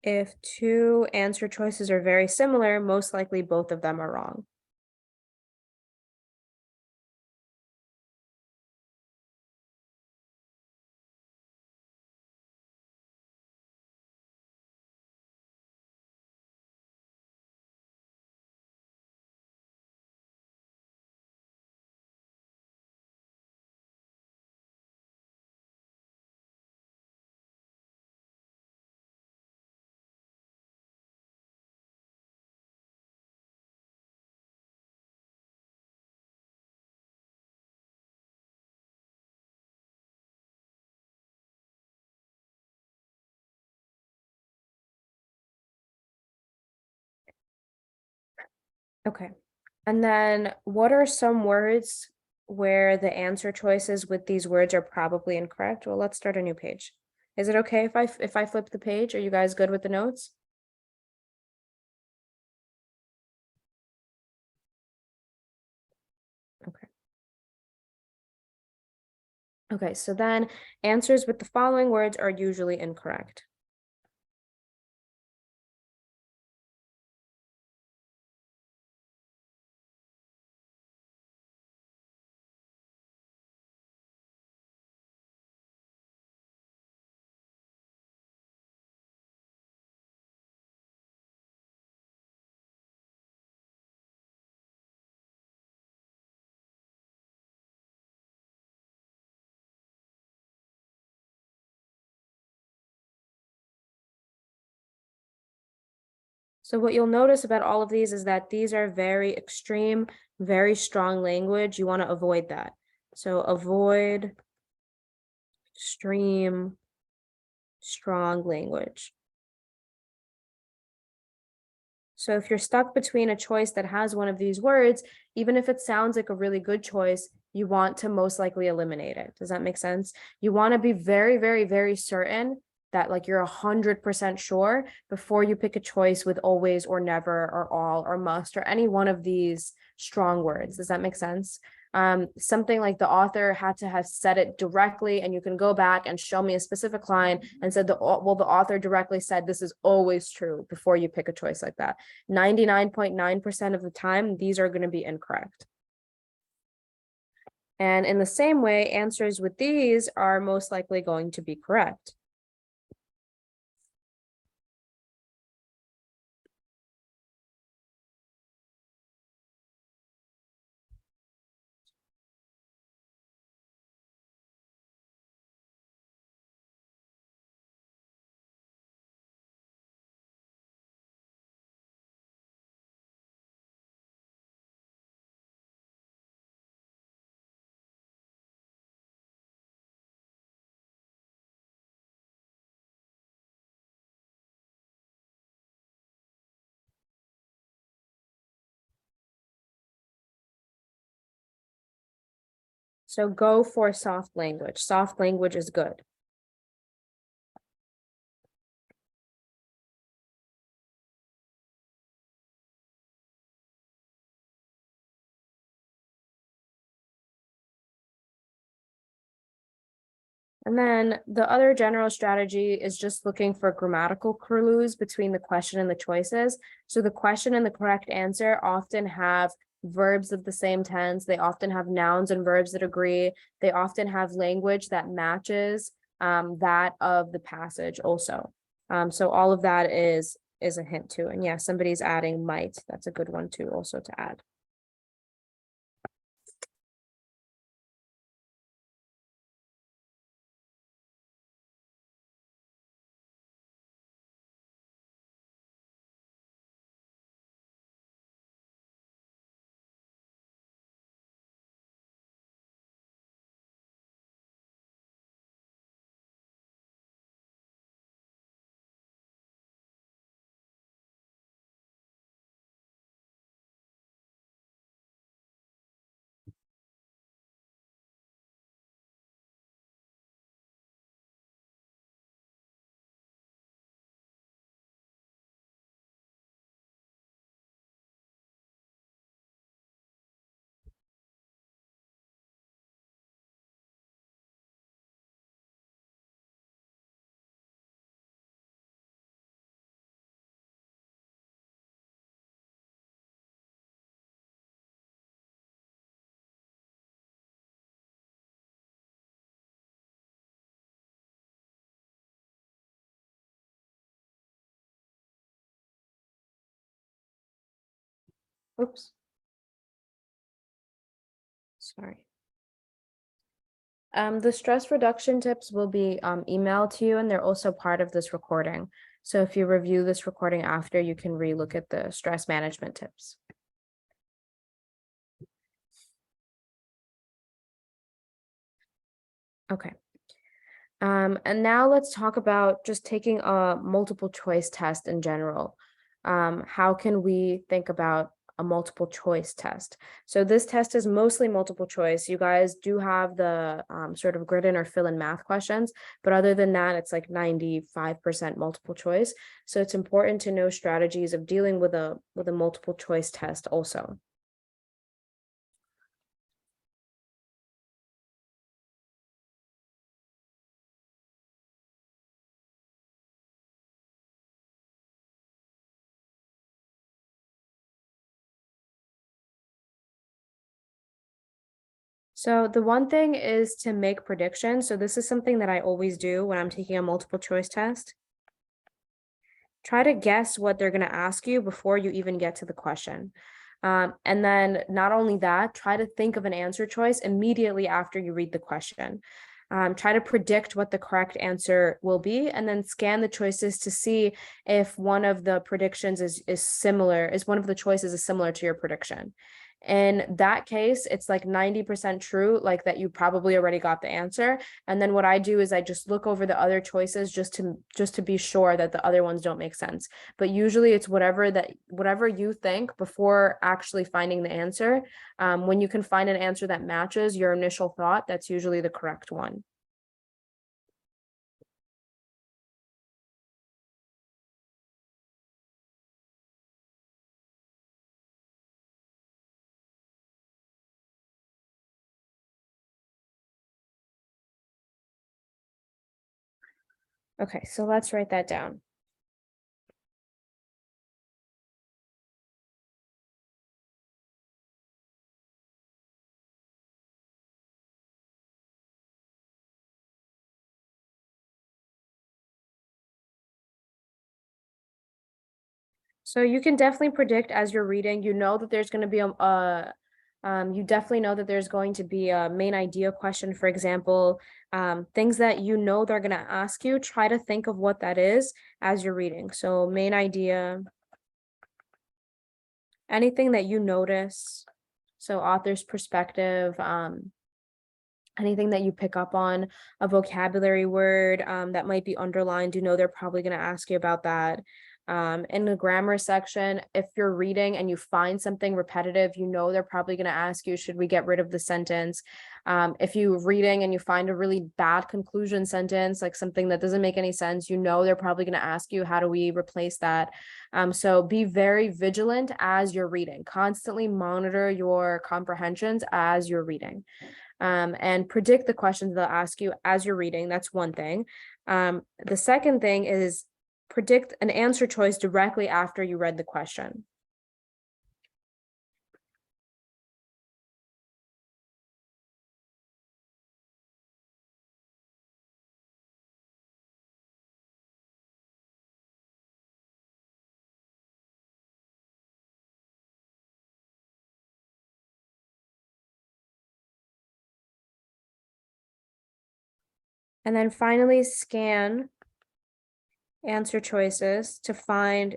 Speaker 1: If two answer choices are very similar, most likely both of them are wrong. Okay. And then what are some words where the answer choices with these words are probably incorrect? Well, let's start a new page. Is it okay if I flip the page? Are you guys good with the notes? Okay. Okay, so then answers with the following words are usually incorrect. So what you'll notice about all of these is that these are very extreme, very strong language. You want to avoid that. So avoid extreme strong language. So if you're stuck between a choice that has one of these words, even if it sounds like a really good choice, you want to most likely eliminate it. Does that make sense? You want to be very, very, very certain that like you're 100% sure before you pick a choice with always or never or all or must or any one of these strong words. Does that make sense? Something like the author had to have said it directly, and you can go back and show me a specific line and said the author directly said this is always true before you pick a choice like that. 99.9% of the time, these are going to be incorrect. And in the same way, answers with these are most likely going to be correct. So go for soft language. Soft language is good. And then the other general strategy is just looking for grammatical clues between the question and the choices. So the question and the correct answer often have verbs of the same tense. They often have nouns and verbs that agree. They often have language that matches that of the passage also. So all of that is a hint too. And yeah, somebody's adding might. That's a good one too also to add. Oops. Sorry. The stress reduction tips will be emailed to you, and they're also part of this recording. So if you review this recording after, you can relook at the stress management tips. Okay. And now let's talk about just taking a multiple choice test in general. How can we think about a multiple choice test? So this test is mostly multiple choice. You guys do have the sort of grid in or fill in math questions, but other than that, it's like 95% multiple choice. So it's important to know strategies of dealing with a multiple choice test also. So the one thing is to make predictions. So this is something that I always do when I'm taking a multiple choice test. Try to guess what they're going to ask you before you even get to the question. And then not only that, try to think of an answer choice immediately after you read the question. Try to predict what the correct answer will be, and then scan the choices to see if one of the predictions is similar, is one of the choices is similar to your prediction. In that case, it's like 90% true, like that you probably already got the answer. And then what I do is I just look over the other choices just to be sure that the other ones don't make sense. But usually it's whatever you think before actually finding the answer. When you can find an answer that matches your initial thought, that's usually the correct one. Okay, so let's write that down. So you can definitely predict as you're reading, you know that there's going to be you definitely know that there's going to be a main idea question, for example, things that you know they're going to ask you, try to think of what that is as you're reading. So main idea, anything that you notice. So author's perspective, anything that you pick up on, a vocabulary word that might be underlined, you know they're probably going to ask you about that. In the grammar section, if you're reading and you find something repetitive, you know they're probably going to ask you, should we get rid of the sentence? If you're reading and you find a really bad conclusion sentence, like something that doesn't make any sense, you know they're probably going to ask you, how do we replace that? So be very vigilant as you're reading. Constantly monitor your comprehensions as you're reading. And predict the questions they'll ask you as you're reading. That's one thing. The second thing is predict an answer choice directly after you read the question. And then finally, scan answer choices to find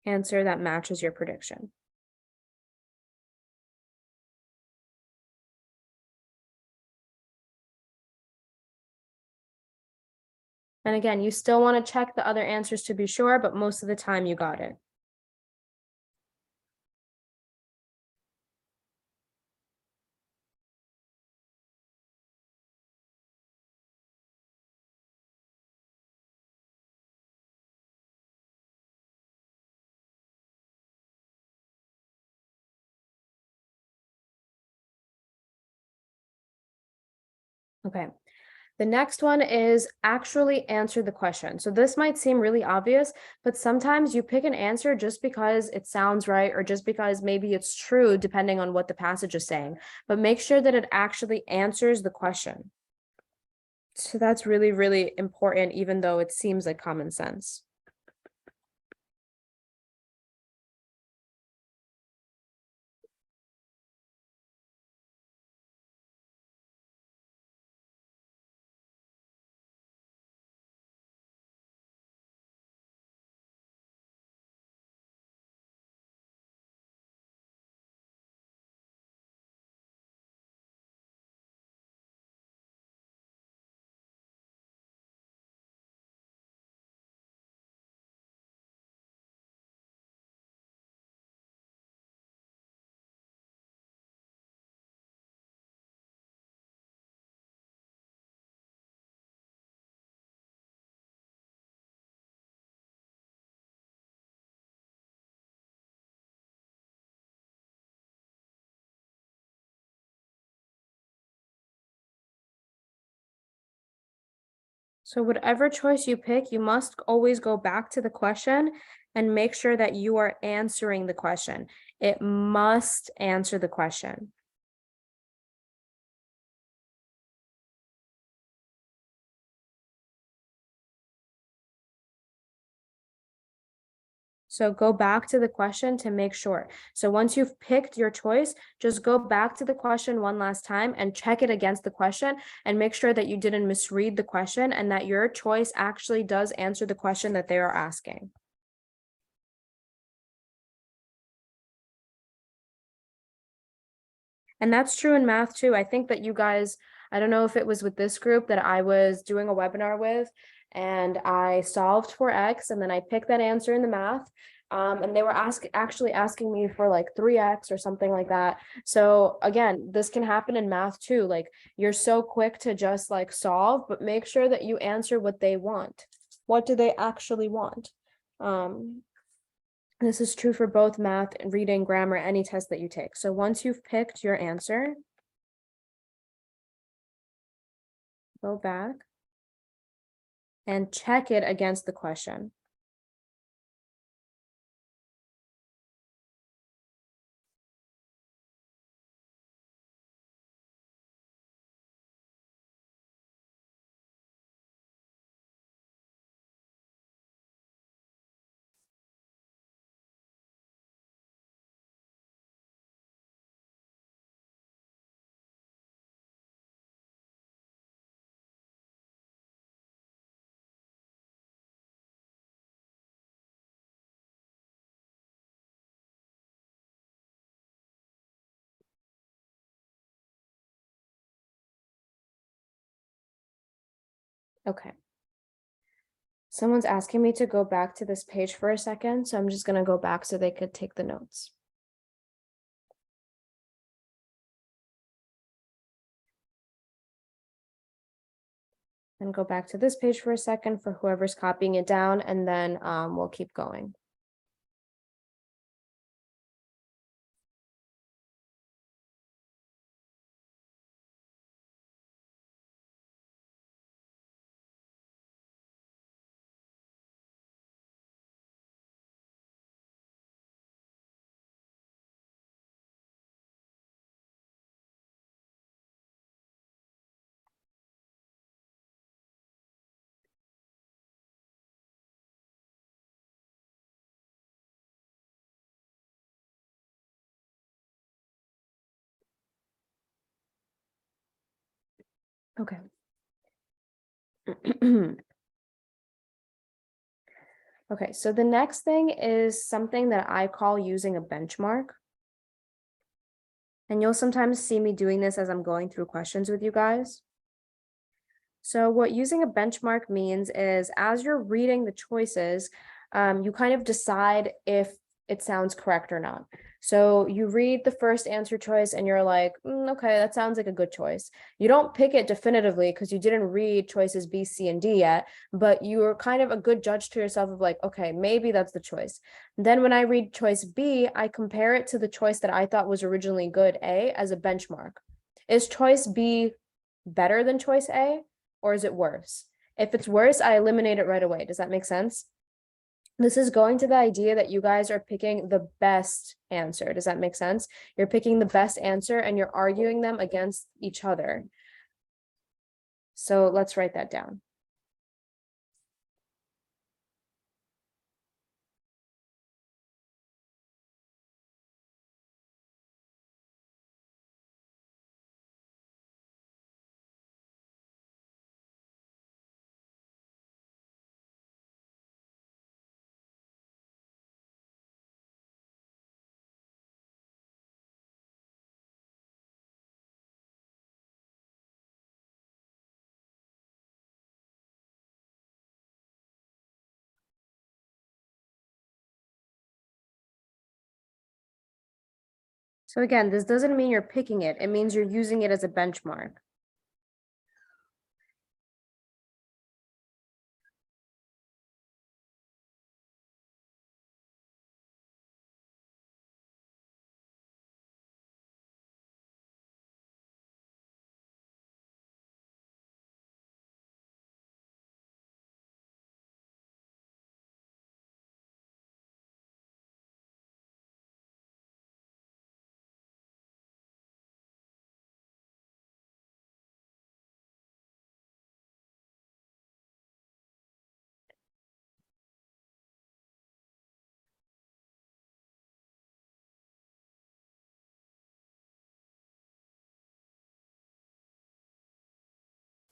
Speaker 1: answer that matches your prediction. And again, you still want to check the other answers to be sure, but most of the time you got it. Okay. The next one is actually answer the question. So this might seem really obvious, but sometimes you pick an answer just because it sounds right or just because maybe it's true, depending on what the passage is saying, but make sure that it actually answers the question. So that's really, really important, even though it seems like common sense. So whatever choice you pick, you must always go back to the question and make sure that you are answering the question. It must answer the question. So go back to the question to make sure. So once you've picked your choice, just go back to the question one last time and check it against the question and make sure that you didn't misread the question and that your choice actually does answer the question that they are asking. And that's true in math too. I think that you guys, I don't know if it was with this group that I was doing a webinar with, and I solved for X and then I picked that answer in the math. And they were actually asking me for like 3X or something like that. So again, this can happen in math too. Like you're so quick to just like solve, but make sure that you answer what they want. What do they actually want? This is true for both math, reading, grammar, any test that you take. So once you've picked your answer, go back and check it against the question. Okay. Someone's asking me to go back to this page for a second, so I'm just going to go back so they could take the notes. And go back to this page for a second for whoever's copying it down, and then we'll keep going. Okay. Okay, so the next thing is something that I call using a benchmark. And you'll sometimes see me doing this as I'm going through questions with you guys. So what using a benchmark means is as you're reading the choices, you kind of decide if it sounds correct or not. So you read the first answer choice and you're like, okay, that sounds like a good choice. You don't pick it definitively because you didn't read choices B, C, and D yet, but you're kind of a good judge to yourself of like, okay, maybe that's the choice. Then when I read choice B, I compare it to the choice that I thought was originally good, A, as a benchmark. Is choice B better than choice A? Or is it worse? If it's worse, I eliminate it right away. Does that make sense? This is going to the idea that you guys are picking the best answer. Does that make sense? You're picking the best answer and you're arguing them against each other. So let's write that down. So again, this doesn't mean you're picking it. It means you're using it as a benchmark.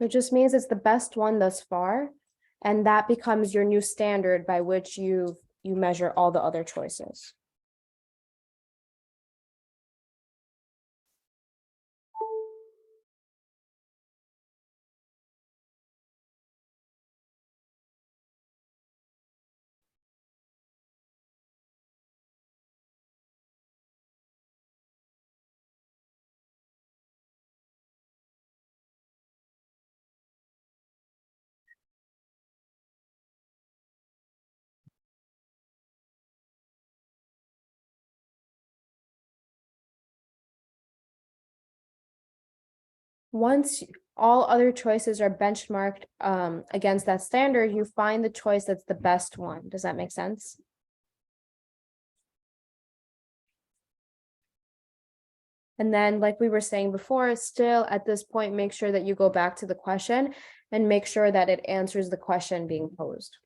Speaker 1: It just means it's the best one thus far, and that becomes your new standard by which you measure all the other choices. Once all other choices are benchmarked against that standard, you find the choice that's the best one. Does that make sense? And then, like we were saying before, still at this point, make sure that you go back to the question and make sure that it answers the question being posed.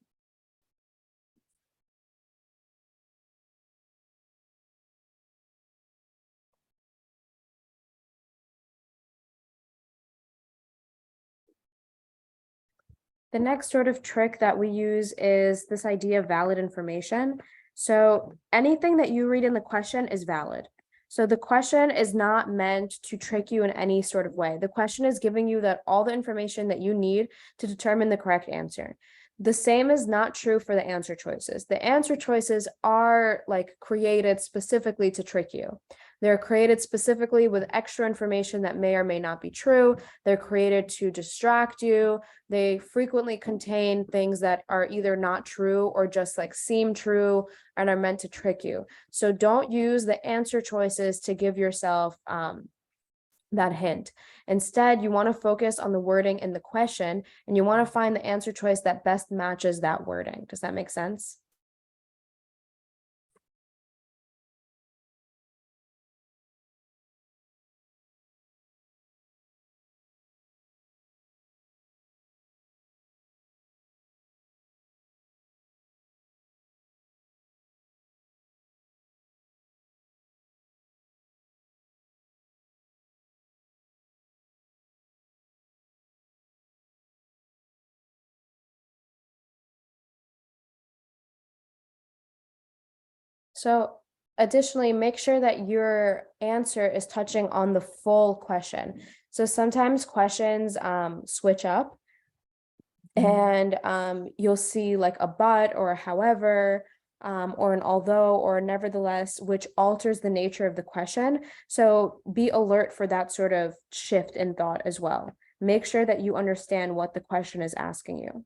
Speaker 1: The next sort of trick that we use is this idea of valid information. So anything that you read in the question is valid. So the question is not meant to trick you in any sort of way. The question is giving you all the information that you need to determine the correct answer. The same is not true for the answer choices. The answer choices are like created specifically to trick you. They're created specifically with extra information that may or may not be true. They're created to distract you. They frequently contain things that are either not true or just like seem true and are meant to trick you. So don't use the answer choices to give yourself that hint. Instead, you want to focus on the wording in the question, and you want to find the answer choice that best matches that wording. Does that make sense? So additionally, make sure that your answer is touching on the full question. So sometimes questions switch up, and you'll see like a but or a however, or an although or nevertheless, which alters the nature of the question. So be alert for that sort of shift in thought as well. Make sure that you understand what the question is asking you.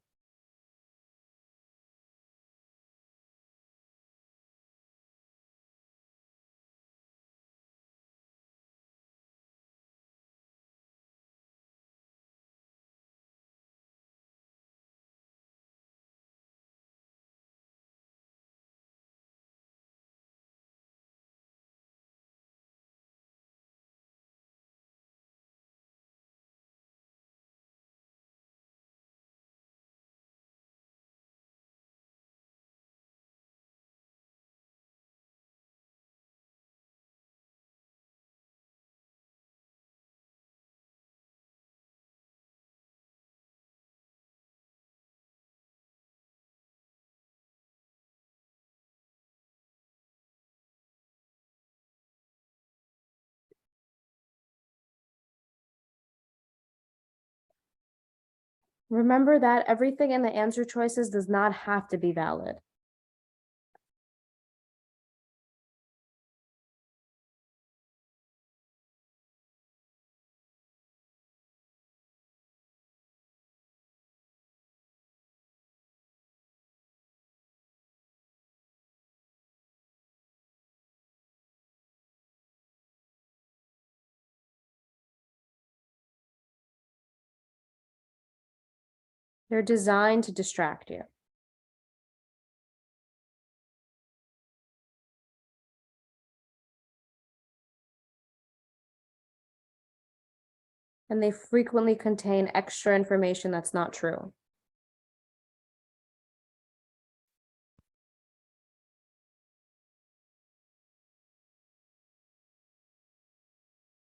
Speaker 1: Remember that everything in the answer choices does not have to be valid. They're designed to distract you. And they frequently contain extra information that's not true.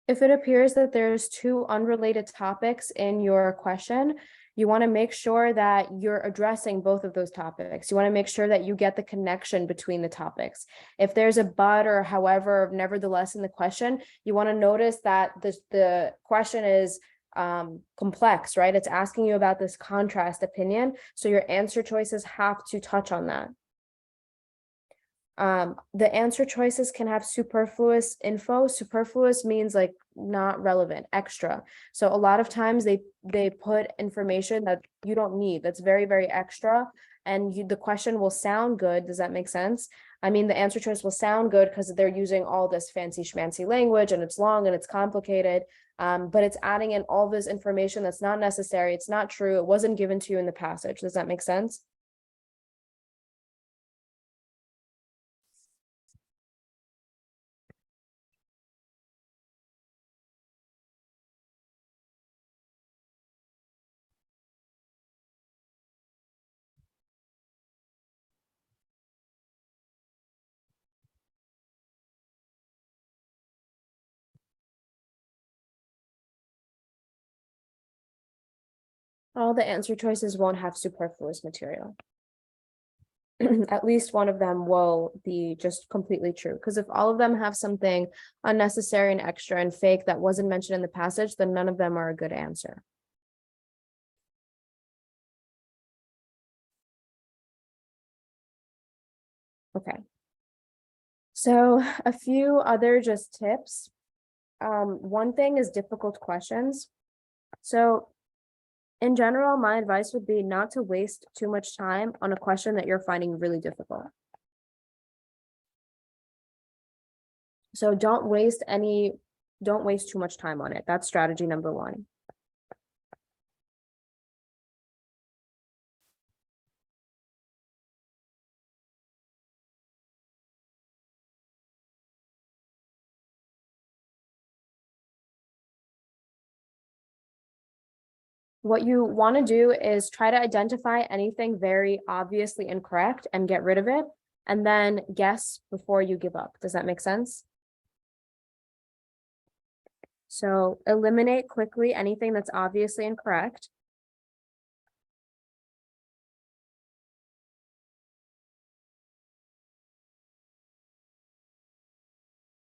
Speaker 1: If it appears that there's two unrelated topics in your question, you want to make sure that you're addressing both of those topics. You want to make sure that you get the connection between the topics. If there's a but or however, nevertheless in the question, you want to notice that the question is complex, right? It's asking you about this contrast opinion. So your answer choices have to touch on that. The answer choices can have superfluous info. Superfluous means like not relevant, extra. So a lot of times they put information that you don't need, that's very, very extra, and the question will sound good. Does that make sense? I mean, the answer choice will sound good because they're using all this fancy schmancy language and it's long and it's complicated, But it's adding in all this information that's not necessary. It's not true. It wasn't given to you in the passage. Does that make sense? All the answer choices won't have superfluous material. At least one of them will be just completely true. Because if all of them have something unnecessary and extra and fake that wasn't mentioned in the passage, then none of them are a good answer. Okay. So a few other just tips. One thing is difficult questions. So in general, my advice would be not to waste too much time on a question that you're finding really difficult. So don't waste too much time on it. That's strategy number one. What you want to do is try to identify anything very obviously incorrect and get rid of it, and then guess before you give up. Does that make sense? So eliminate quickly anything that's obviously incorrect.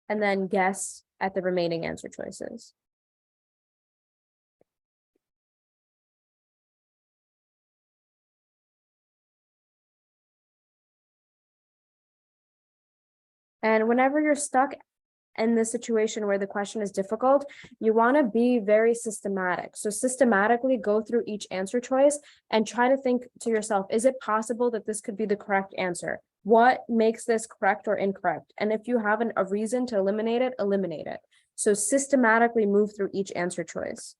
Speaker 1: And then guess at the remaining answer choices. And whenever you're stuck in this situation where the question is difficult, you want to be very systematic. So systematically go through each answer choice and try to think to yourself, is it possible that this could be the correct answer? What makes this correct or incorrect? And if you have a reason to eliminate it, eliminate it. So systematically move through each answer choice.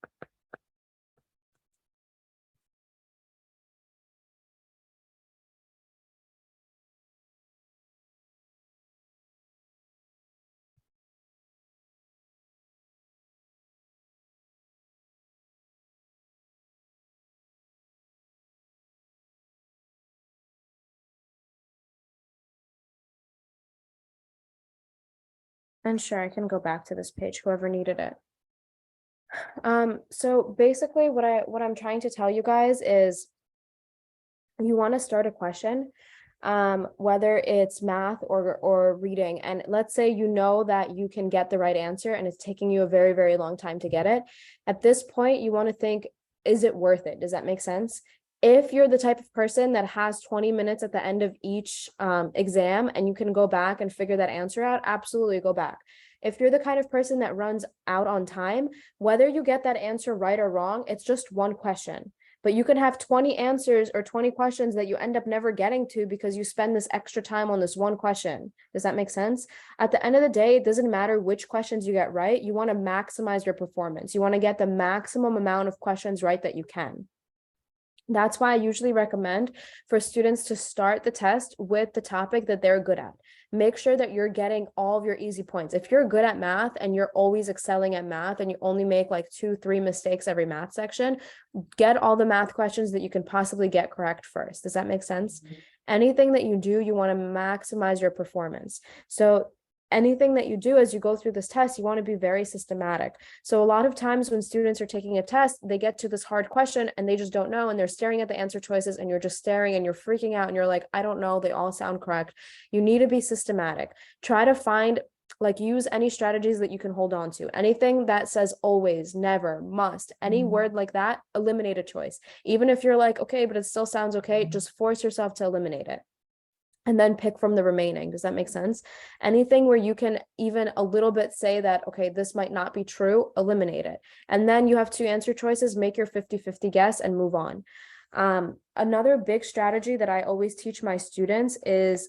Speaker 1: And sure, I can go back to this page, whoever needed it. So basically what I'm trying to tell you guys is you want to start a question, whether it's math or reading. And let's say you know that you can get the right answer and it's taking you a very, very long time to get it. At this point, you want to think, is it worth it? Does that make sense? If you're the type of person that has 20 minutes at the end of each exam and you can go back and figure that answer out, absolutely go back. If you're the kind of person that runs out on time, whether you get that answer right or wrong, it's just one question. But you can have 20 answers or 20 questions that you end up never getting to because you spend this extra time on this one question. Does that make sense? At the end of the day, it doesn't matter which questions you get right. You want to maximize your performance. You want to get the maximum amount of questions right that you can. That's why I usually recommend for students to start the test with the topic that they're good at. Make sure that you're getting all of your easy points. If you're good at math and you're always excelling at math and you only make like 2-3 mistakes every math section, get all the math questions that you can possibly get correct first. Does that make sense? Mm-hmm. Anything that you do, you want to maximize your performance. So anything that you do as you go through this test, you want to be very systematic. So a lot of times when students are taking a test, they get to this hard question and they just don't know, and they're staring at the answer choices and you're just staring and you're freaking out and you're like, I don't know, they all sound correct. You need to be systematic. Try to find, use any strategies that you can hold on to. Anything that says always, never, must, any word like that, eliminate a choice. Even if you're like, okay, but it still sounds okay, just force yourself to eliminate it. And then pick from the remaining. Does that make sense? Anything where you can even a little bit say that, okay, this might not be true, eliminate it. And then you have 2 answer choices, make your 50-50 guess and move on. Another big strategy that I always teach my students is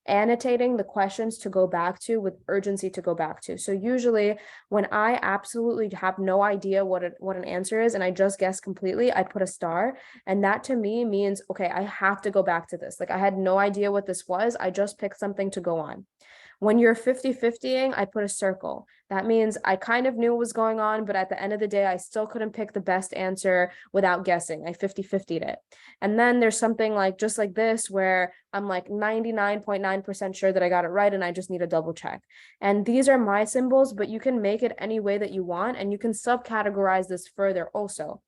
Speaker 1: annotating the questions to go back to with urgency to go back to. So usually when I absolutely have no idea what an answer is and I just guess completely, I put a star. And that to me means, okay, I have to go back to this. Like I had no idea what this was. I just picked something to go on. When you're 50-50ing, I put a circle. That means I kind of knew what was going on, but at the end of the day, I still couldn't pick the best answer without guessing. I 50-50'd it. And then there's something like just like this, where I'm like 99.9% sure that I got it right and I just need a double check. And these are my symbols, but you can make it any way that you want, and you can subcategorize this further also.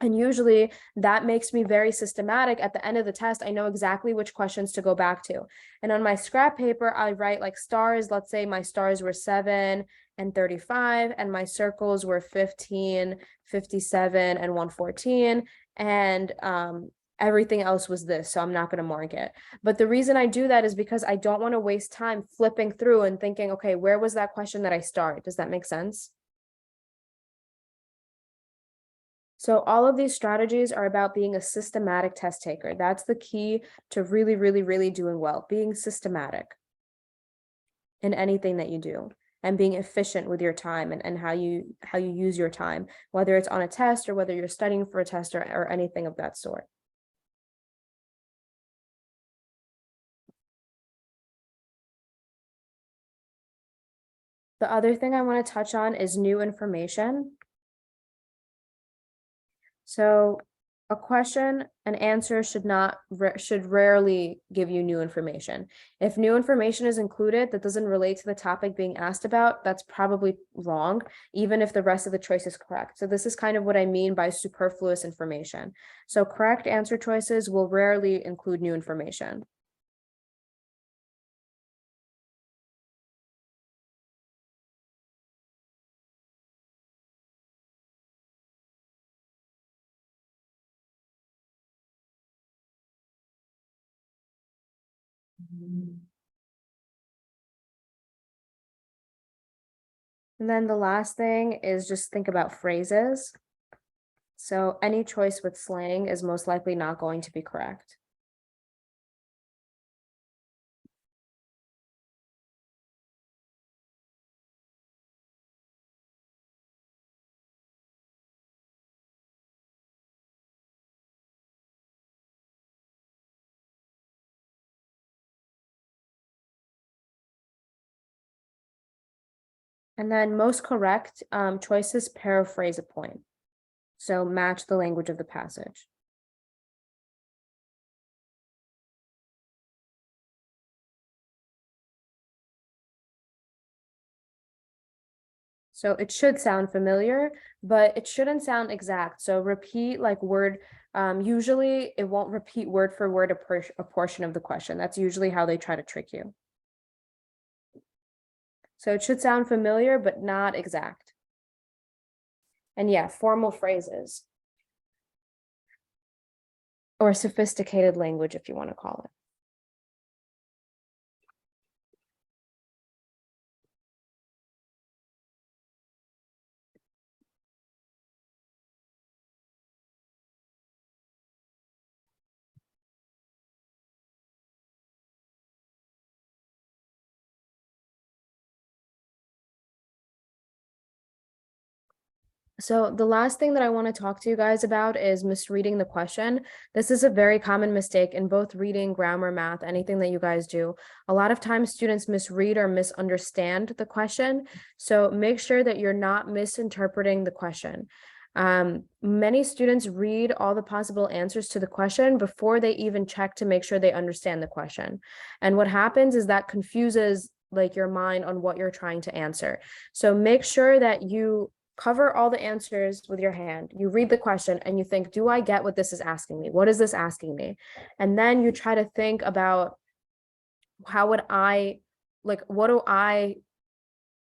Speaker 1: And usually that makes me very systematic. At the end of the test, I know exactly which questions to go back to. And on my scrap paper, I write like stars. Let's say my stars were 7 and 35, and my circles were 15, 57, and 114. And everything else was this, so I'm not going to mark it. But the reason I do that is because I don't want to waste time flipping through and thinking, okay, where was that question that I starred? Does that make sense? So all of these strategies are about being a systematic test taker. That's the key to really, really, really doing well, being systematic in anything that you do and being efficient with your time and how you use your time, whether it's on a test or whether you're studying for a test or anything of that sort. The other thing I want to touch on is new information. So a question, an answer should rarely give you new information. If new information is included that doesn't relate to the topic being asked about, that's probably wrong, even if the rest of the choice is correct. So this is kind of what I mean by superfluous information. So correct answer choices will rarely include new information. And then the last thing is just think about phrases. So any choice with slang is most likely not going to be correct. And then most correct choices paraphrase a point. So match the language of the passage. So it should sound familiar, but it shouldn't sound exact. So repeat like word, usually it won't repeat word for word a portion of the question. That's usually how they try to trick you. So it should sound familiar, but not exact. And yeah, formal phrases. Or sophisticated language, if you want to call it. So the last thing that I want to talk to you guys about is misreading the question. This is a very common mistake in both reading, grammar, math, anything that you guys do. A lot of times students misread or misunderstand the question. So make sure that you're not misinterpreting the question. Many students read all the possible answers to the question before they even check to make sure they understand the question. And what happens is that confuses like your mind on what you're trying to answer. So make sure that you cover all the answers with your hand. You read the question and you think, do I get what this is asking me? What is this asking me? And then you try to think about how would I, like, what do I,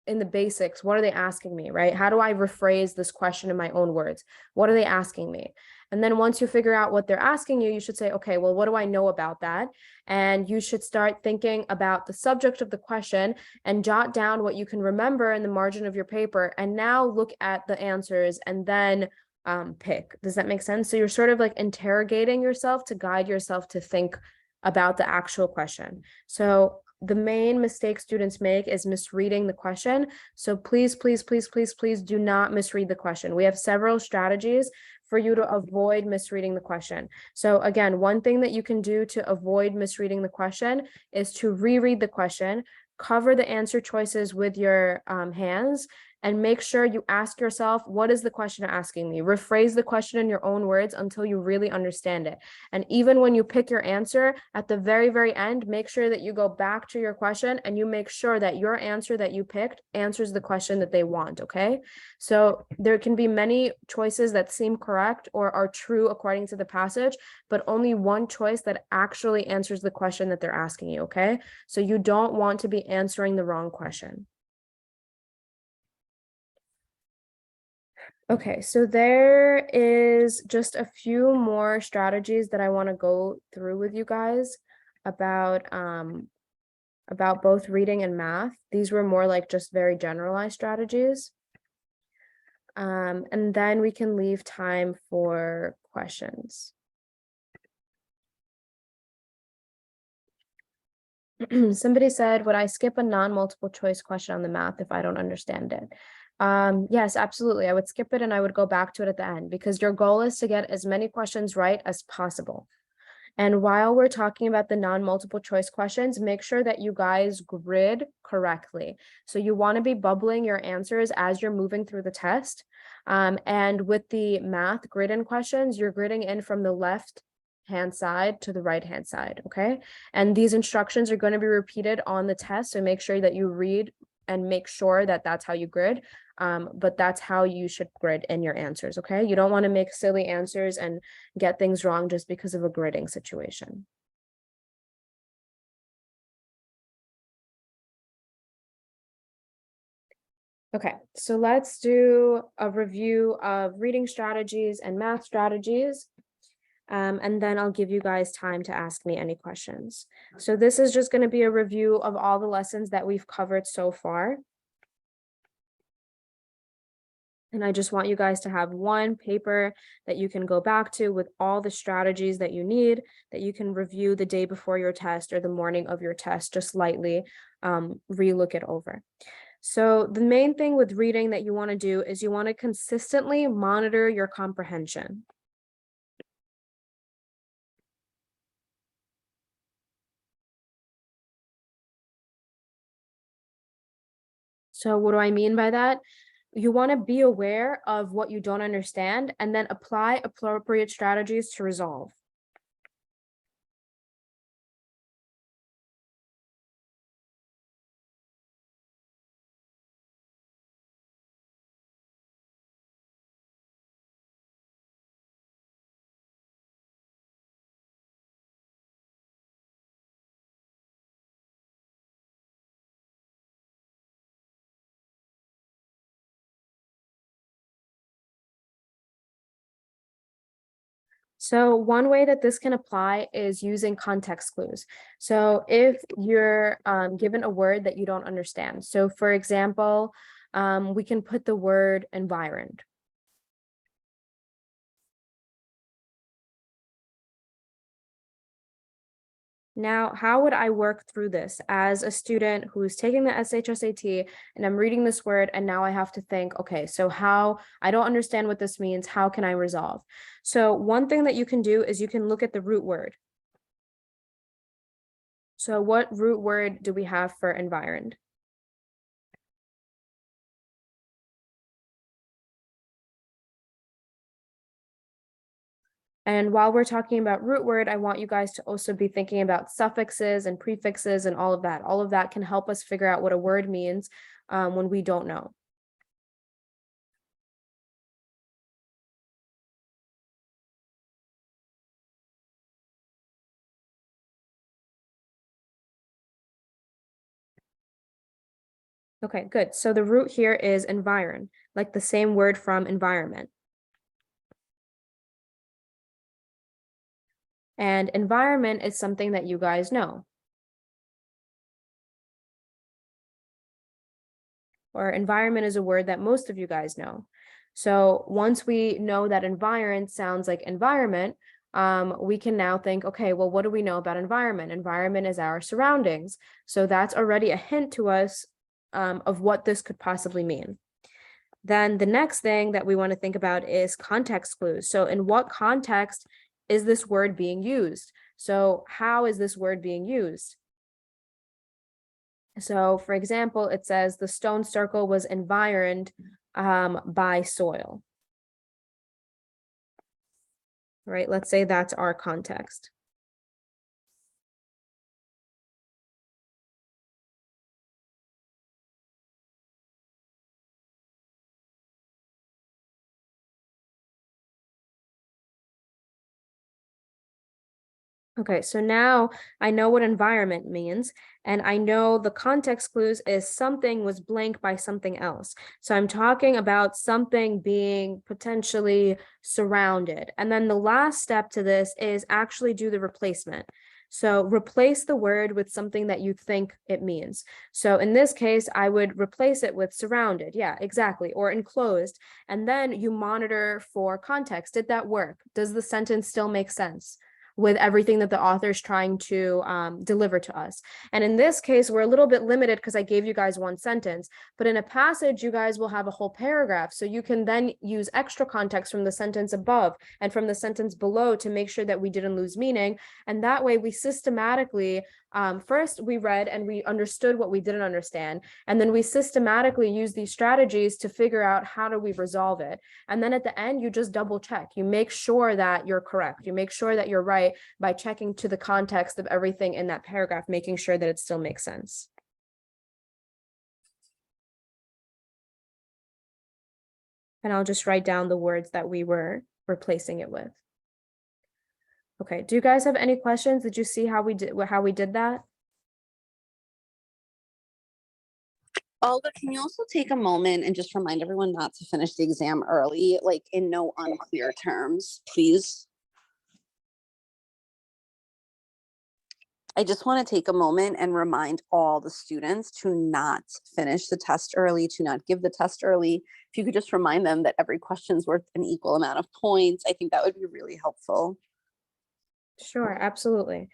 Speaker 1: in the basics, what are they asking me, right? How do I rephrase this question in my own words? What are they asking me? And then once you figure out what they're asking you, you should say, okay, well, what do I know about that? And you should start thinking about the subject of the question and jot down what you can remember in the margin of your paper. And now look at the answers and then pick. Does that make sense? So you're sort of like interrogating yourself to guide yourself to think about the actual question. So the main mistake students make is misreading the question. So please, please, please, please, please do not misread the question. We have several strategies for you to avoid misreading the question. So again, one thing that you can do to avoid misreading the question is to reread the question, cover the answer choices with your hands, and make sure you ask yourself, what is the question asking me? Rephrase the question in your own words until you really understand it. And even when you pick your answer, at the very, very end, make sure that you go back to your question and you make sure that your answer that you picked answers the question that they want, okay? So there can be many choices that seem correct or are true according to the passage, but only one choice that actually answers the question that they're asking you, okay? So you don't want to be answering the wrong question. Okay, so there is just a few more strategies that I want to go through with you guys about both reading and math. These were more like just very generalized strategies. And then we can leave time for questions. Somebody said, would I skip a non-multiple choice question on the math if I don't understand it? Yes, absolutely. I would skip it and I would go back to it at the end because your goal is to get as many questions right as possible. And while we're talking about the non-multiple choice questions, make sure that you guys grid correctly. So you want to be bubbling your answers as you're moving through the test. And with the math grid in questions, you're gridding in from the left hand side to the right hand side, okay? And these instructions are going to be repeated on the test, so make sure that you read and make sure that that's how you grid. But that's how you should grid in your answers, okay? You don't want to make silly answers and get things wrong just because of a gridding situation. Okay, so let's do a review of reading strategies and math strategies. And then I'll give you guys time to ask me any questions. So this is just going to be a review of all the lessons that we've covered so far. And I just want you guys to have one paper that you can go back to with all the strategies that you need, that you can review the day before your test or the morning of your test, just lightly relook it over. So the main thing with reading that you want to do is you want to consistently monitor your comprehension. So what do I mean by that? You want to be aware of what you don't understand and then apply appropriate strategies to resolve. So one way that this can apply is using context clues. So if you're given a word that you don't understand, so for example, we can put the word environed. Now, how would I work through this as a student who's taking the SHSAT and I'm reading this word and now I have to think, okay, so how, I don't understand what this means, how can I resolve? So one thing that you can do is you can look at the root word. So what root word do we have for environed? And while we're talking about root word, I want you guys to also be thinking about suffixes and prefixes and all of that. All of that can help us figure out what a word means when we don't know. Okay, good. So the root here is environ, like the same word from environment. And environment is something that you guys know. Or environment is a word that most of you guys know. So once we know that environment sounds like environment, we can now think, okay, well, what do we know about environment? Environment is our surroundings. So that's already a hint to us of what this could possibly mean. Then the next thing that we want to think about is context clues. So in what context is this word being used? So how is this word being used? So for example, it says the stone circle was environed by soil. Right? Let's say that's our context. Okay, so now I know what environment means, and I know the context clues is something was blank by something else. So I'm talking about something being potentially surrounded. And then the last step to this is actually do the replacement. So replace the word with something that you think it means. So in this case, I would replace it with surrounded. Yeah, exactly. Or enclosed. And then you monitor for context. Did that work? Does the sentence still make sense with everything that the author is trying to deliver to us? And in this case, we're a little bit limited because I gave you guys one sentence, but in a passage, you guys will have a whole paragraph. So you can then use extra context from the sentence above and from the sentence below to make sure that we didn't lose meaning. And that way we systematically, first we read and we understood what we didn't understand. And then we systematically use these strategies to figure out how do we resolve it. And then at the end, you just double check. You make sure that you're correct. You make sure that you're right by checking to the context of everything in that paragraph, making sure that it still makes sense. And I'll just write down the words that we were replacing it with. Okay, do you guys have any questions? Did you see how we did that?
Speaker 2: Olga, can you also take a moment and just remind everyone not to finish the exam early, like in no unclear terms, please? I just want to take a moment and remind all the students to not finish the test early, to not give the test early. If you could just remind them that every question is worth an equal amount of points, I think that would be really helpful.
Speaker 1: Sure, absolutely.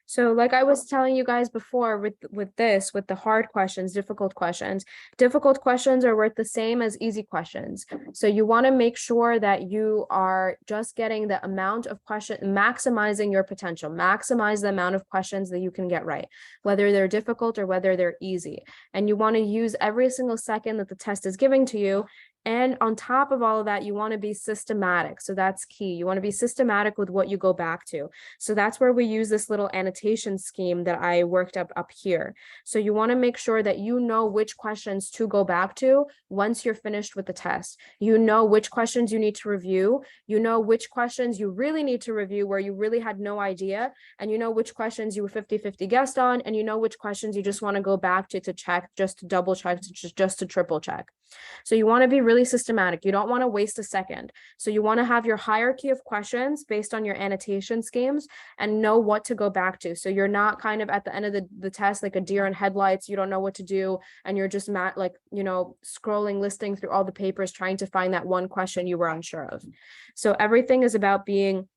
Speaker 1: So like I was telling you guys before with the hard questions, difficult questions are worth the same as easy questions. So you want to make sure that you are just getting the amount of question, maximizing your potential, maximize the amount of questions that you can get right, whether they're difficult or whether they're easy. And you want to use every single second that the test is giving to you. And on top of all of that, you want to be systematic. So that's key. You want to be systematic with what you go back to. So that's where we use this little annotation scheme that I worked up here. So you want to make sure that you know which questions to go back to once you're finished with the test. You know which questions you need to review. You know which questions you really need to review where you really had no idea. And you know which questions you were 50-50 guessed on. And you know which questions you just want to go back to check, just to double check, just to triple check. So you want to be really systematic. You don't want to waste a second. So you want to have your hierarchy of questions based on your annotation schemes and know what to go back to. So you're not kind of at the end of the test like a deer in headlights. You don't know what to do. And you're just scrolling, listing through all the papers, trying to find that one question you were unsure of. So everything is about being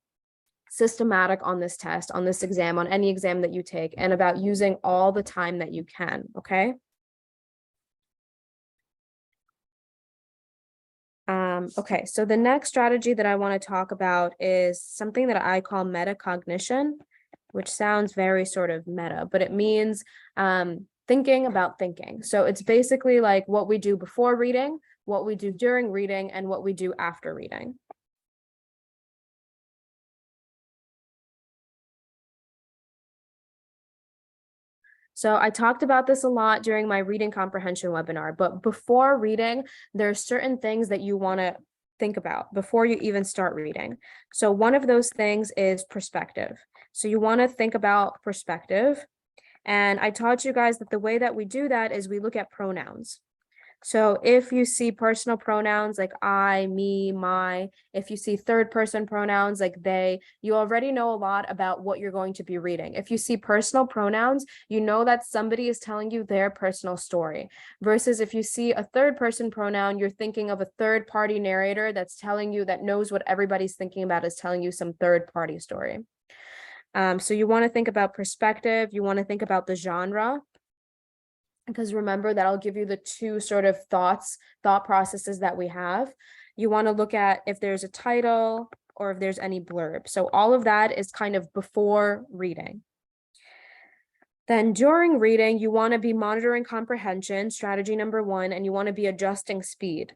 Speaker 1: systematic on this test, on this exam, on any exam that you take, and about using all the time that you can. Okay. Okay, so the next strategy that I want to talk about is something that I call metacognition, which sounds very sort of meta, but it means thinking about thinking. So it's basically like what we do before reading, what we do during reading, and what we do after reading. So I talked about this a lot during my reading comprehension webinar, but before reading, there are certain things that you want to think about before you even start reading. So one of those things is perspective. So you want to think about perspective. And I taught you guys that the way that we do that is we look at pronouns. So if you see personal pronouns like I, me, my, if you see third person pronouns like they, you already know a lot about what you're going to be reading. If you see personal pronouns, you know that somebody is telling you their personal story. Versus if you see a third person pronoun, you're thinking of a third party narrator that's telling you, that knows what everybody's thinking about, is telling you some third party story. So you want to think about perspective, you want to think about the genre, because remember that'll give you the two sort of thought processes that we have. You want to look at if there's a title or if there's any blurb. So all of that is kind of before reading. Then during reading, you want to be monitoring comprehension, strategy number 1, and you want to be adjusting speed.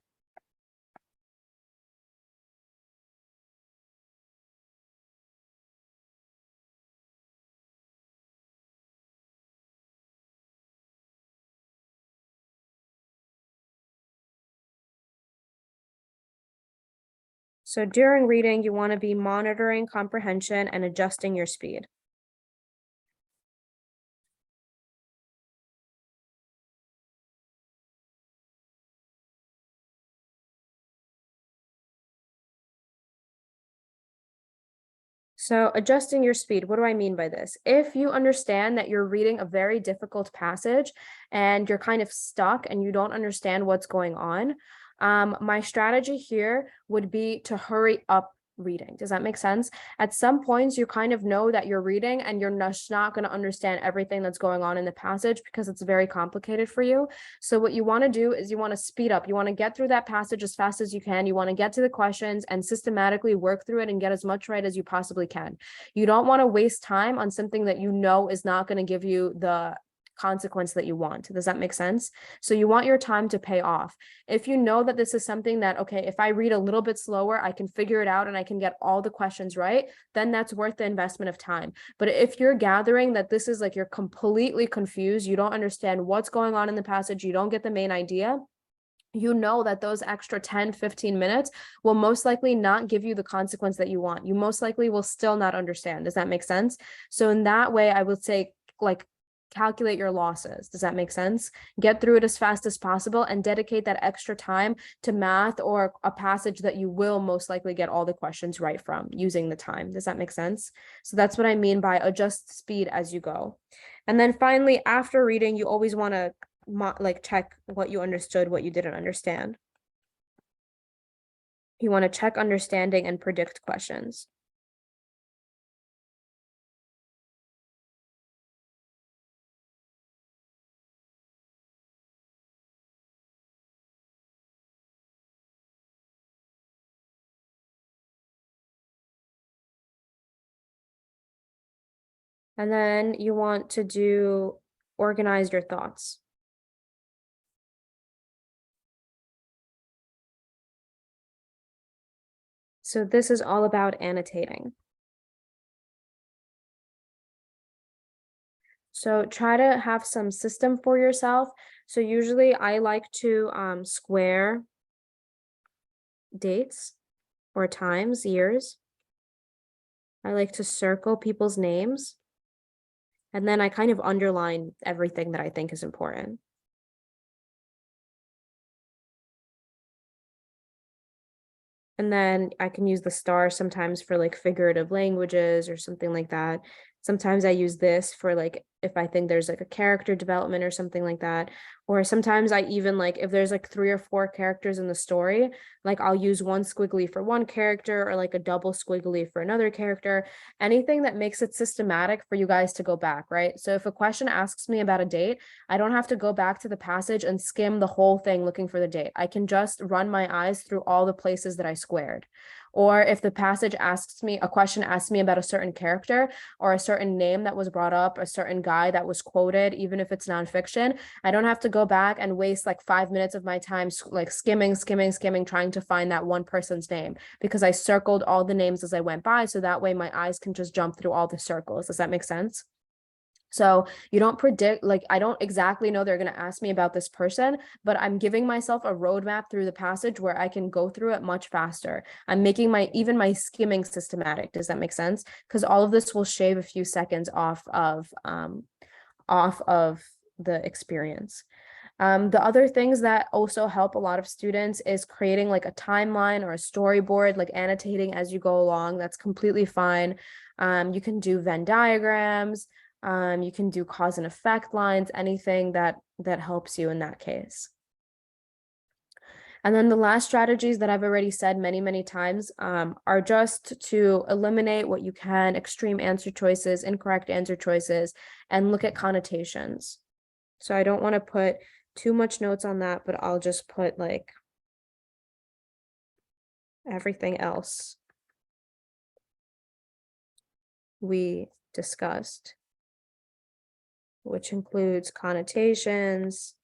Speaker 1: So during reading, you want to be monitoring comprehension and adjusting your speed. So adjusting your speed, what do I mean by this? If you understand that you're reading a very difficult passage and you're kind of stuck and you don't understand what's going on, my strategy here would be to hurry up reading. Does that make sense? At some points, you kind of know that you're reading and you're just not going to understand everything that's going on in the passage because it's very complicated for you. So what you want to do is you want to speed up. You want to get through that passage as fast as you can. You want to get to the questions and systematically work through it and get as much right as you possibly can. You don't want to waste time on something that you know is not going to give you the consequence that you want. Does that make sense? So you want your time to pay off. If you know that this is something that, okay, if I read a little bit slower, I can figure it out and I can get all the questions right, then that's worth the investment of time. But if you're gathering that this is like you're completely confused, you don't understand what's going on in the passage, you don't get the main idea, you know that those extra 10-15 minutes will most likely not give you the consequence that you want. You most likely will still not understand. Does that make sense? So in that way, I would say, like, calculate your losses. Does that make sense? Get through it as fast as possible and dedicate that extra time to math or a passage that you will most likely get all the questions right from using the time. Does that make sense? So that's what I mean by adjust speed as you go. And then finally, after reading, you always want to like check what you understood, what you didn't understand. You want to check understanding and predict questions. And then you want to do organize your thoughts. So this is all about annotating. So try to have some system for yourself. So usually I like to square dates or times, years. I like to circle people's names. And then I kind of underline everything that I think is important. And then I can use the star sometimes for like figurative languages or something like that. Sometimes I use this for like if I think there's like a character development or something like that. Or sometimes I even like if there's like 3 or 4 characters in the story, like I'll use one squiggly for one character or like a double squiggly for another character. Anything that makes it systematic for you guys to go back, right? So if a question asks me about a date, I don't have to go back to the passage and skim the whole thing looking for the date. I can just run my eyes through all the places that I squared. Or if the passage asks me, a question asks me about a certain character or a certain name that was brought up, a certain guy that was quoted, even if it's nonfiction, I don't have to go back and waste like 5 minutes of my time like skimming, trying to find that one person's name because I circled all the names as I went by. So that way my eyes can just jump through all the circles. Does that make sense? So you don't predict, like, I don't exactly know they're going to ask me about this person, but I'm giving myself a roadmap through the passage where I can go through it much faster. I'm making even my skimming systematic. Does that make sense? Because all of this will shave a few seconds off of the experience. The other things that also help a lot of students is creating like a timeline or a storyboard, like annotating as you go along. That's completely fine. You can do Venn diagrams. You can do cause and effect lines, anything that helps you in that case. And then the last strategies that I've already said many, many times are just to eliminate what you can, extreme answer choices, incorrect answer choices, and look at connotations. So I don't want to put too much notes on that, but I'll just put like everything else we discussed, which includes connotations,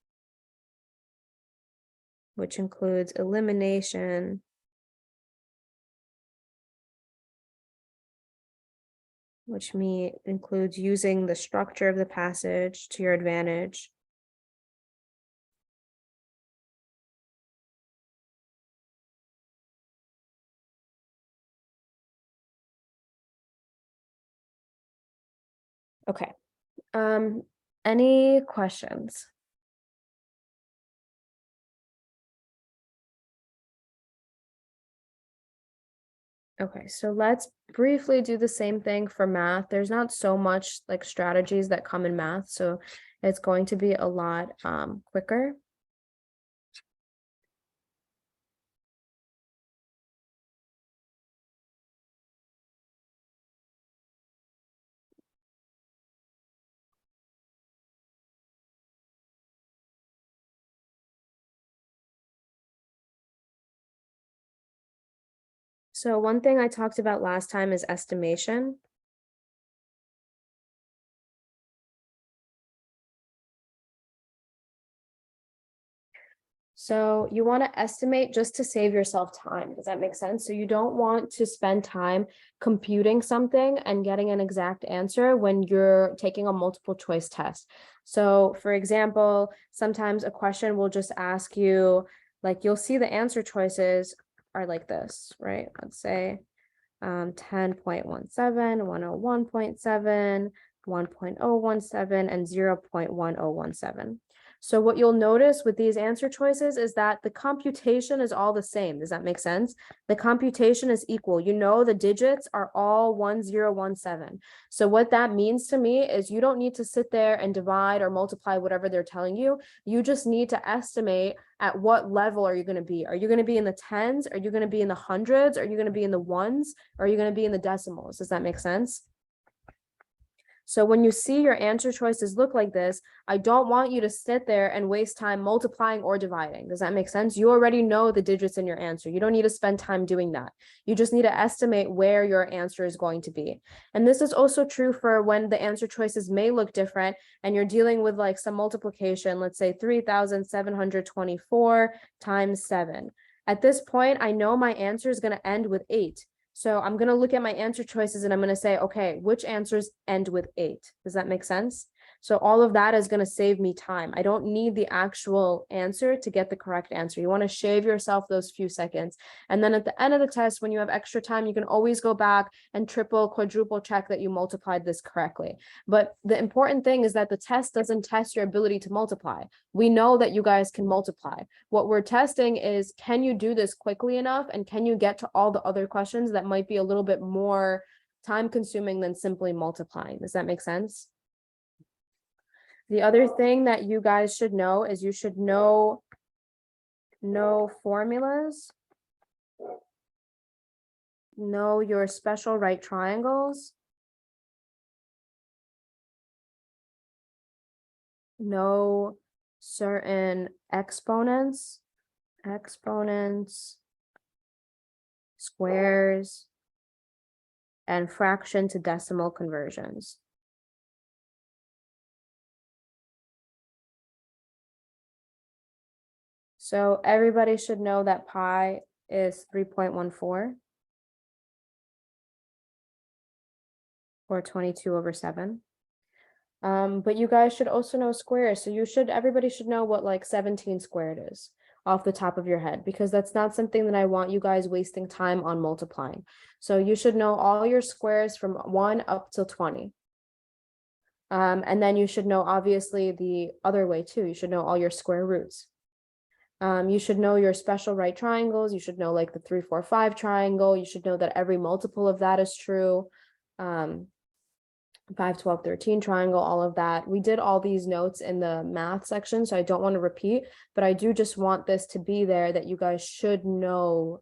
Speaker 1: which includes elimination, which includes using the structure of the passage to your advantage. Okay. Any questions? Okay, so let's briefly do the same thing for math. There's not so much like strategies that come in math, so it's going to be a lot quicker. So one thing I talked about last time is estimation. So you want to estimate just to save yourself time. Does that make sense? So you don't want to spend time computing something and getting an exact answer when you're taking a multiple choice test. So for example, sometimes a question will just ask you, like you'll see the answer choices are like this, right? Let's say 10.17, 101.7, 1.017, and 0.1017. So what you'll notice with these answer choices is that the computation is all the same. Does that make sense? The computation is equal. You know the digits are all 1017. So what that means to me is you don't need to sit there and divide or multiply whatever they're telling you. You just need to estimate at what level are you going to be? Are you going to be in the tens? Are you going to be in the hundreds? Are you going to be in the ones? Or are you going to be in the decimals? Does that make sense? So when you see your answer choices look like this, I don't want you to sit there and waste time multiplying or dividing. Does that make sense? You already know the digits in your answer. You don't need to spend time doing that. You just need to estimate where your answer is going to be. And this is also true for when the answer choices may look different and you're dealing with like some multiplication, let's say 3,724 times 7. At this point, I know my answer is going to end with 8. So I'm going to look at my answer choices and I'm going to say, okay, which answers end with 8? Does that make sense? So all of that is going to save me time. I don't need the actual answer to get the correct answer. You want to shave yourself those few seconds. And then at the end of the test, when you have extra time, you can always go back and triple, quadruple check that you multiplied this correctly. But the important thing is that the test doesn't test your ability to multiply. We know that you guys can multiply. What we're testing is, can you do this quickly enough? And can you get to all the other questions that might be a little bit more time consuming than simply multiplying? Does that make sense? The other thing that you guys should know is you should know formulas, know your special right triangles, know certain exponents, squares, and fraction to decimal conversions. So everybody should know that pi is 3.14 or 22/7. But you guys should also know squares. So everybody should know what like 17 squared is off the top of your head, because that's not something that I want you guys wasting time on multiplying. So you should know all your squares from 1 up till 20. And then you should know, obviously, the other way too. You should know all your square roots. You should know your special right triangles. You should know like the 3, 4, 5 triangle. You should know that every multiple of that is true. 5, 12, 13 triangle, all of that. We did all these notes in the math section, so I don't want to repeat, but I do just want this to be there that you guys should know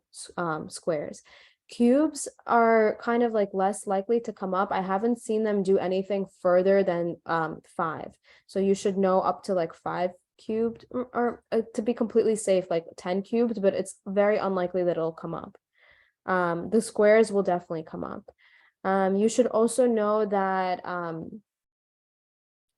Speaker 1: squares. Cubes are kind of like less likely to come up. I haven't seen them do anything further than 5. So you should know up to like 5 cubed, or to be completely safe, like 10 cubed, but it's very unlikely that it'll come up. The squares will definitely come up. You should also know that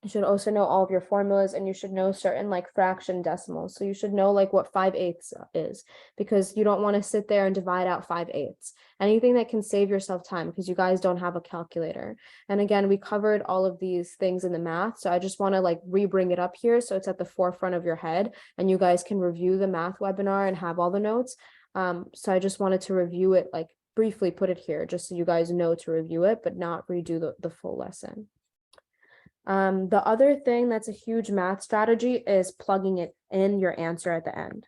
Speaker 1: you should also know all of your formulas, and you should know certain like fraction decimals. So you should know like what 5/8 is, because you don't want to sit there and divide out 5/8. Anything that can save yourself time, because you guys don't have a calculator. And again, we covered all of these things in the math, so I just want to like re-bring it up here so it's at the forefront of your head, and you guys can review the math webinar and have all the notes. So I just wanted to review it, like briefly put it here just so you guys know to review it, but not redo the full lesson. The other thing that's a huge math strategy is plugging it in your answer at the end.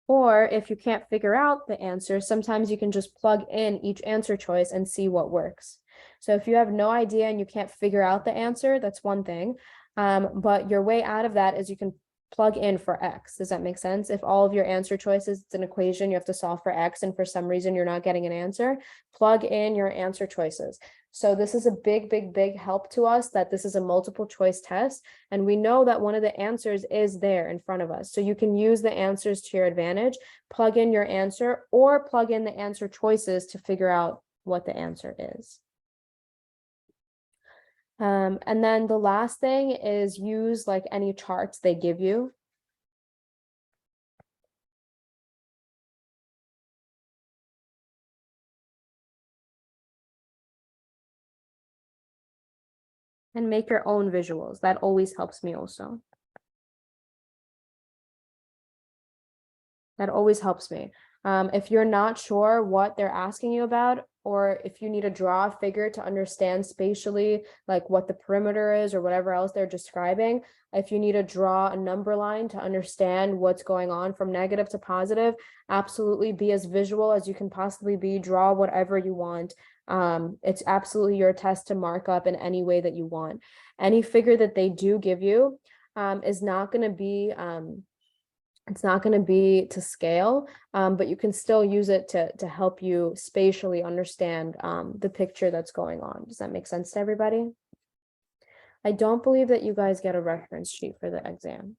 Speaker 1: Or if you can't figure out the answer, sometimes you can just plug in each answer choice and see what works. So if you have no idea and you can't figure out the answer, that's one thing. But your way out of that is you can plug in for X. Does that make sense? If all of your answer choices, it's an equation, you have to solve for X, and for some reason you're not getting an answer, plug in your answer choices. So this is a big, big, big help to us that this is a multiple choice test. And we know that one of the answers is there in front of us. So you can use the answers to your advantage, plug in your answer, or plug in the answer choices to figure out what the answer is. And then the last thing is use like any charts they give you. And make your own visuals. That always helps me also. That always helps me. If you're not sure what they're asking you about, or if you need to draw a figure to understand spatially, like what the perimeter is or whatever else they're describing, if you need to draw a number line to understand what's going on from negative to positive, absolutely be as visual as you can possibly be. Draw whatever you want. It's absolutely your test to mark up in any way that you want. Any figure that they do give you is not going to be it's not going to be to scale, but you can still use it to help you spatially understand the picture that's going on. Does that make sense to everybody? I don't believe that you guys get a reference sheet for the exam.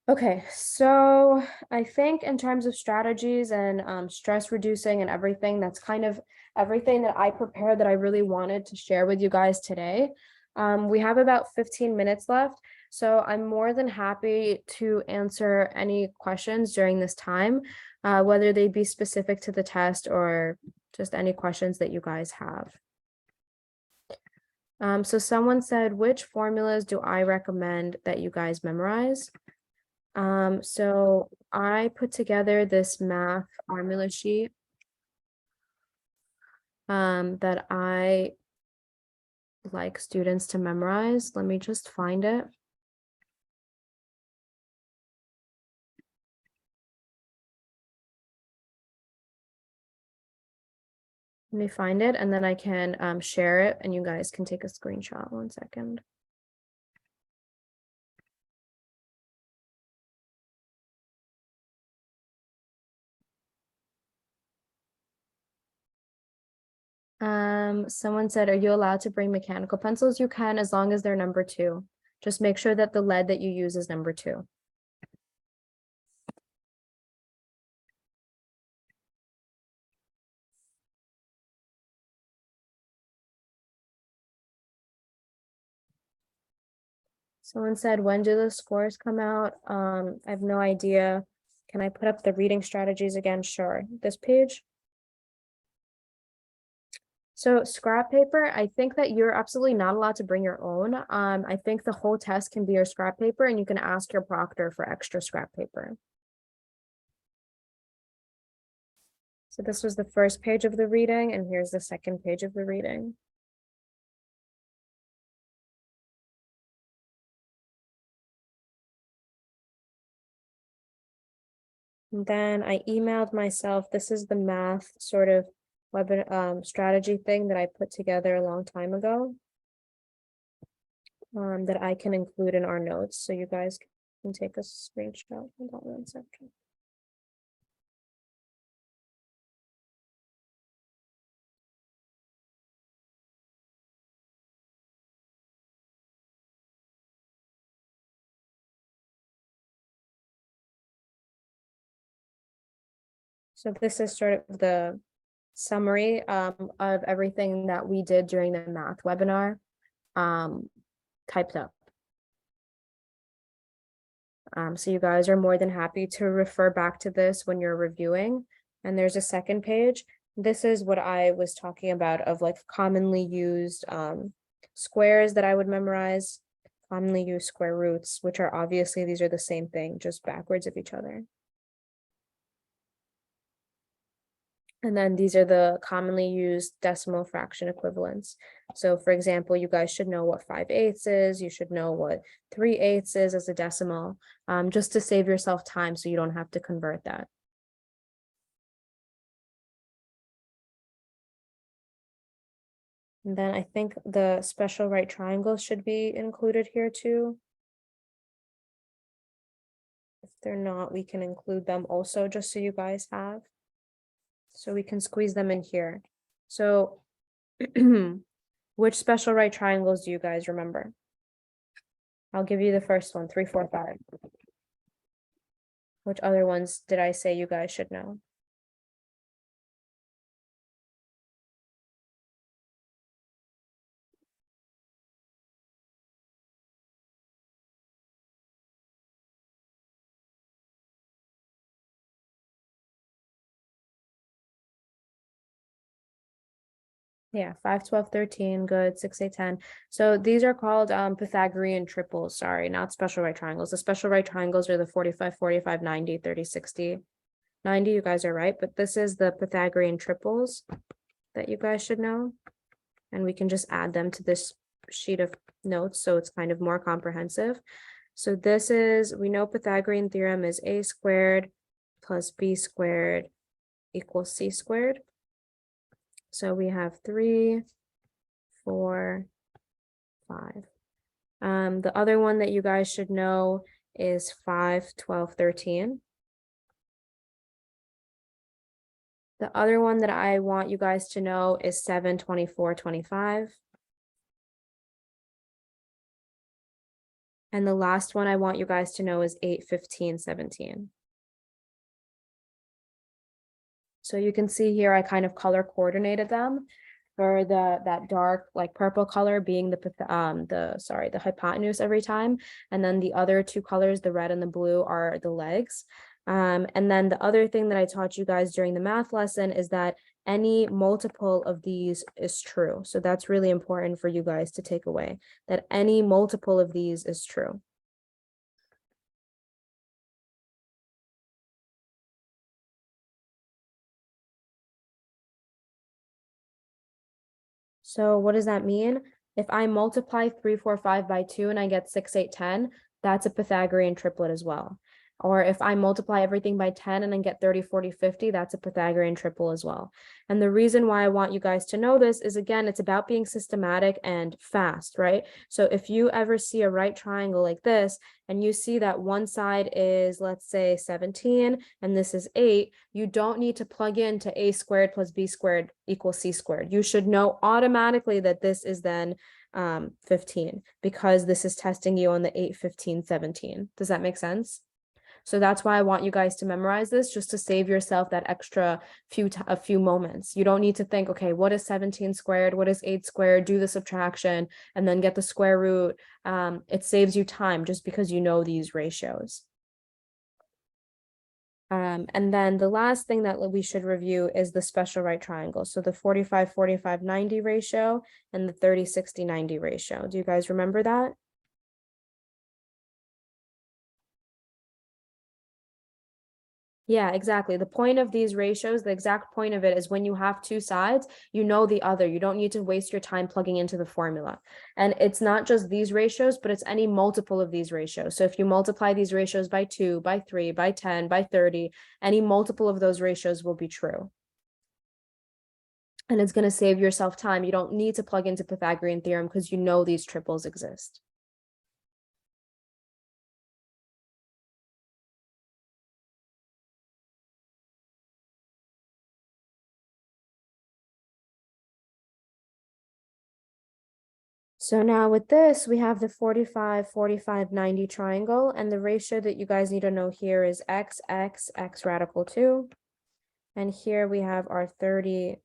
Speaker 1: Okay, so I think in terms of strategies and stress reducing and everything, that's kind of everything that I prepared that I really wanted to share with you guys today. We have about 15 minutes left, so I'm more than happy to answer any questions during this time, whether they be specific to the test or just any questions that you guys have. So someone said, which formulas do I recommend that you guys memorize? So I put together this math formula sheet that I like students to memorize. Let me just find it. Let me find it, and then I can share it, and you guys can take a screenshot. 1 second. Someone said, are you allowed to bring mechanical pencils? You can, as long as they're number 2. Just make sure that the lead that you use is number 2. Someone said, when do the scores come out? I have no idea. Can I put up the reading strategies again? Sure. This page. So scrap paper, I think that you're absolutely not allowed to bring your own. I think the whole test can be your scrap paper, and you can ask your proctor for extra scrap paper. So this was the first page of the reading, and here's the second page of the reading. And then I emailed myself, this is the math sort of strategy thing that I put together a long time ago. That I can include in our notes, so you guys can take a screenshot. Hold on one second. So this is sort of the summary of everything that we did during the math webinar, typed up. So you guys are more than happy to refer back to this when you're reviewing. And there's a second page. This is what I was talking about of like commonly used squares that I would memorize, commonly used square roots, which are obviously, these are the same thing, just backwards of each other. And then these are the commonly used decimal fraction equivalents. So for example, you guys should know what 5/8 is. You should know what 3/8 is as a decimal, just to save yourself time so you don't have to convert that. And then I think the special right triangles should be included here too. If they're not, we can include them also, just so you guys have. So we can squeeze them in here. So which special right triangles do you guys remember? I'll give you the first one, 3, 4, 5. Which other ones did I say you guys should know? Yeah, 5, 12, 13, good, 6, 8, 10. So these are called Pythagorean triples, sorry, not special right triangles. The special right triangles are the 45, 45, 90, 30, 60. 90, you guys are right, but this is the Pythagorean triples that you guys should know. And we can just add them to this sheet of notes, so it's kind of more comprehensive. So this is, we know Pythagorean theorem is a squared plus b squared equals c squared. So we have 3, 4, 5. The other one that you guys should know is 5, 12, 13. The other one that I want you guys to know is 7, 24, 25. And the last one I want you guys to know is 8, 15, 17. So you can see here, I kind of color coordinated them for that dark like purple color being the hypotenuse every time. And then the other two colors, the red and the blue, are the legs. And then the other thing that I taught you guys during the math lesson is that any multiple of these is true. So that's really important for you guys to take away, that any multiple of these is true. So what does that mean? If I multiply 3, 4, 5 by 2 and I get 6, 8, 10, that's a Pythagorean triplet as well. Or if I multiply everything by 10 and then get 30, 40, 50, that's a Pythagorean triple as well. And the reason why I want you guys to know this is, again, it's about being systematic and fast, right? So if you ever see a right triangle like this, and you see that one side is, let's say, 17, and this is 8, you don't need to plug into a squared plus b squared equals c squared. You should know automatically that this is then 15, because this is testing you on the 8, 15, 17. Does that make sense? So that's why I want you guys to memorize this, just to save yourself that extra a few moments. You don't need to think, okay, what is 17 squared? What is 8 squared? Do the subtraction and then get the square root. It saves you time just because you know these ratios. And then the last thing that we should review is the special right triangle. So the 45-45-90 ratio and the 30-60-90 ratio. Do you guys remember that? Yeah, exactly. The point of these ratios, the exact point of it is when you have two sides, you know the other. You don't need to waste your time plugging into the formula. And it's not just these ratios, but it's any multiple of these ratios. So if you multiply these ratios by 2, by 3, by 10, by 30, any multiple of those ratios will be true. And it's going to save yourself time. You don't need to plug into Pythagorean theorem because you know these triples exist. So now with this, we have the 45-45-90 triangle, and the ratio that you guys need to know here is x radical 2. And here we have our 30-60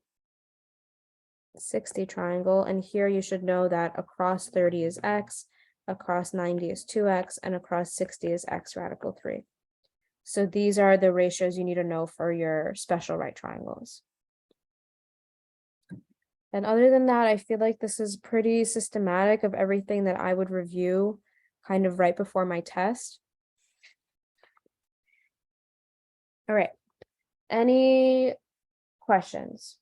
Speaker 1: triangle, and here you should know that across 30 is x, across 90 is 2x, and across 60 is x radical 3. So these are the ratios you need to know for your special right triangles. And other than that, I feel like this is pretty systematic of everything that I would review kind of right before my test. All right. Any questions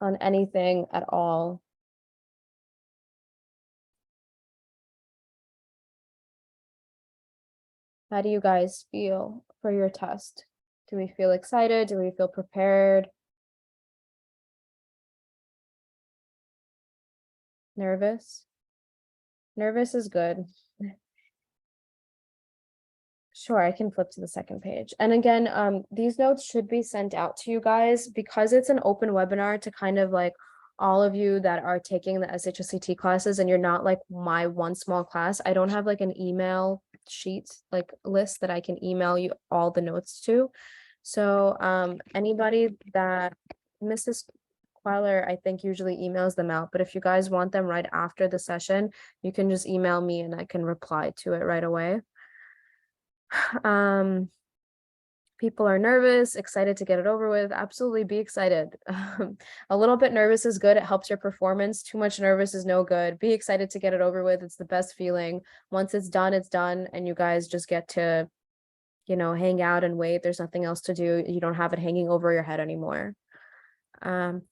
Speaker 1: on anything at all? How do you guys feel for your test? Do we feel excited? Do we feel prepared? Nervous? Nervous is good. Sure, I can flip to the second page. And again, these notes should be sent out to you guys because it's an open webinar to kind of like all of you that are taking the SHSAT classes and you're not like my one small class. I don't have like an email sheet like list that I can email you all the notes to. So anybody that Mrs. Queller, I think usually emails them out, but if you guys want them right after the session, you can just email me and I can reply to it right away. People are nervous, excited to get it over with. Absolutely be excited. A little bit nervous is good. It helps your performance. Too much nervous is no good. Be excited to get it over with. It's the best feeling. Once it's done, and you guys just get to, hang out and wait. There's nothing else to do. You don't have it hanging over your head anymore.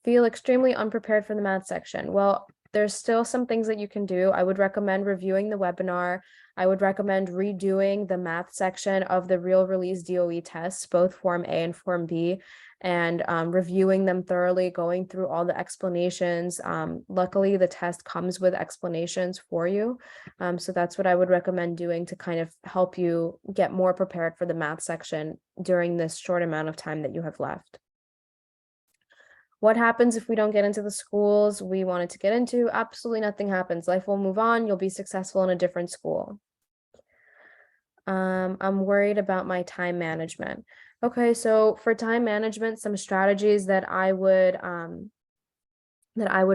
Speaker 1: Feel extremely unprepared for the math section. Well, there's still some things that you can do. I would recommend reviewing the webinar. I would recommend redoing the math section of the real release DOE tests, both Form A and Form B, and reviewing them thoroughly, going through all the explanations. Luckily, the test comes with explanations for you. So that's what I would recommend doing to kind of help you get more prepared for the math section during this short amount of time that you have left. What happens if we don't get into the schools we wanted to get into? Absolutely nothing happens. Life will move on. You'll be successful in a different school. I'm worried about my time management. Okay, so for time management, some strategies that I would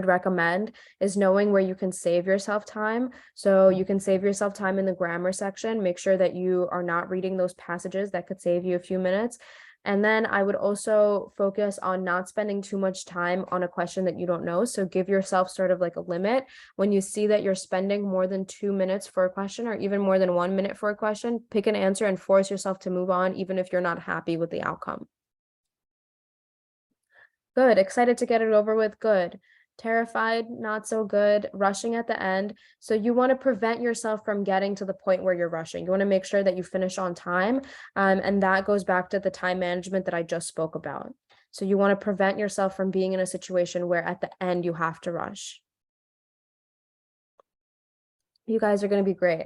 Speaker 1: recommend is knowing where you can save yourself time. So you can save yourself time in the grammar section. Make sure that you are not reading those passages that could save you a few minutes. And then I would also focus on not spending too much time on a question that you don't know. So give yourself sort of like a limit. When you see that you're spending more than 2 minutes for a question or even more than 1 minute for a question, pick an answer and force yourself to move on, even if you're not happy with the outcome. Good. Excited to get it over with. Good. Terrified, not so good. Rushing at the end. So you want to prevent yourself from getting to the point where you're rushing. You want to make sure that you finish on time. And that goes back to the time management that I just spoke about. So you want to prevent yourself from being in a situation where at the end you have to rush. You guys are going to be great.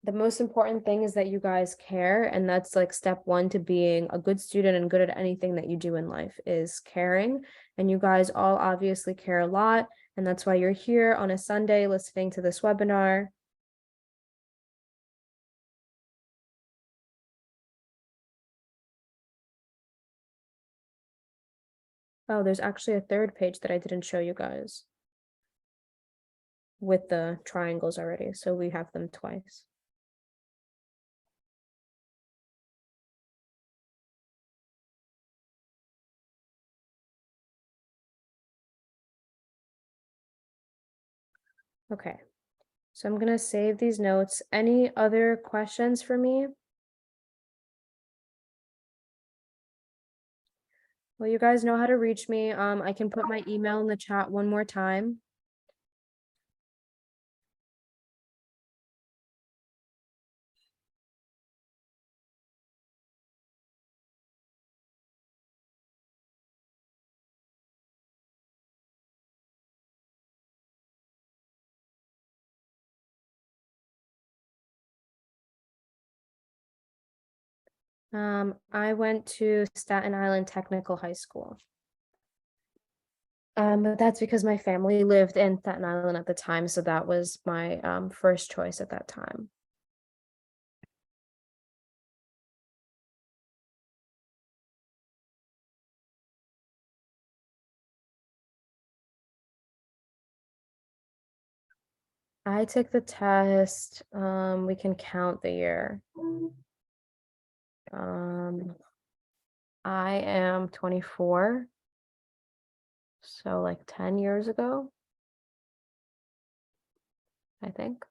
Speaker 1: The most important thing is that you guys care, and that's like step one to being a good student and good at anything that you do in life is caring. And you guys all obviously care a lot, and that's why you're here on a Sunday listening to this webinar. Oh, there's actually a third page that I didn't show you guys with the triangles already, so we have them twice. Okay, so I'm gonna save these notes. Any other questions for me? Well, you guys know how to reach me. I can put my email in the chat one more time. I went to Staten Island Technical High School. But that's because my family lived in Staten Island at the time, so that was my first choice at that time. I took the test. We can count the year. I am 24, so like 10 years ago, I think.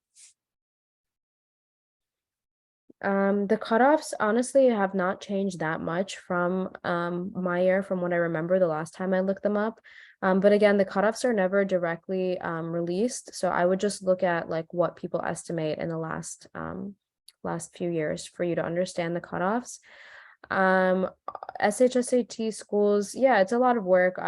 Speaker 1: The cutoffs honestly have not changed that much from my year, from what I remember the last time I looked them up. But again, the cutoffs are never directly released, so I would just look at like what people estimate in the last few years for you to understand the cutoffs. SHSAT schools, yeah, it's a lot of work.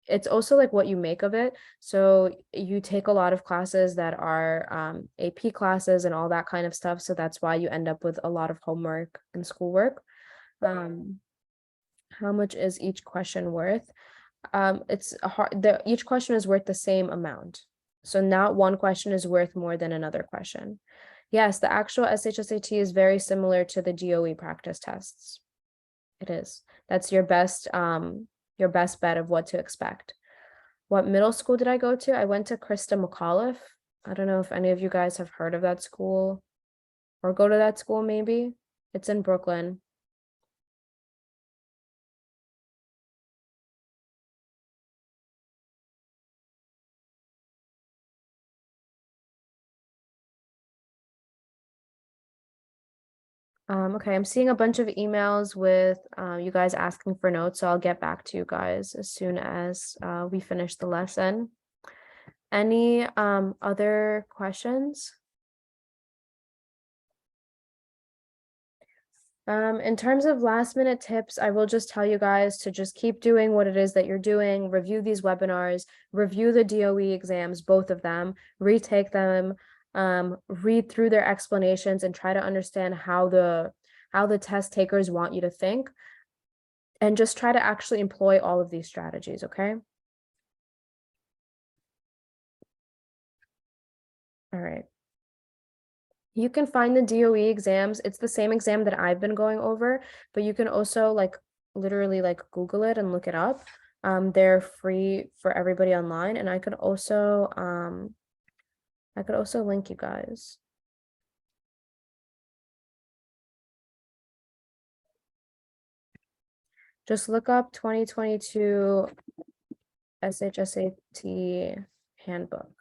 Speaker 1: It's also like what you make of it. So you take a lot of classes that are AP classes and all that kind of stuff. So that's why you end up with a lot of homework and schoolwork. How much is each question worth? It's each question is worth the same amount. So not one question is worth more than another question. Yes, the actual SHSAT is very similar to the DOE practice tests. It is. That's your best bet of what to expect. What middle school did I go to? I went to Krista McAuliffe. I don't know if any of you guys have heard of that school or go to that school maybe. It's in Brooklyn. Okay, I'm seeing a bunch of emails with you guys asking for notes, so I'll get back to you guys as soon as we finish the lesson. Any other questions? In terms of last minute tips, I will just tell you guys to just keep doing what it is that you're doing, review these webinars, review the DOE exams, both of them, retake them, read through their explanations and try to understand how the test takers want you to think, and just try to actually employ all of these strategies, okay? All right. You can find the DOE exams. It's the same exam that I've been going over, but you can also like literally like Google it and look it up. They're free for everybody online, and I could also link you guys. Just look up 2022 SHSAT handbook.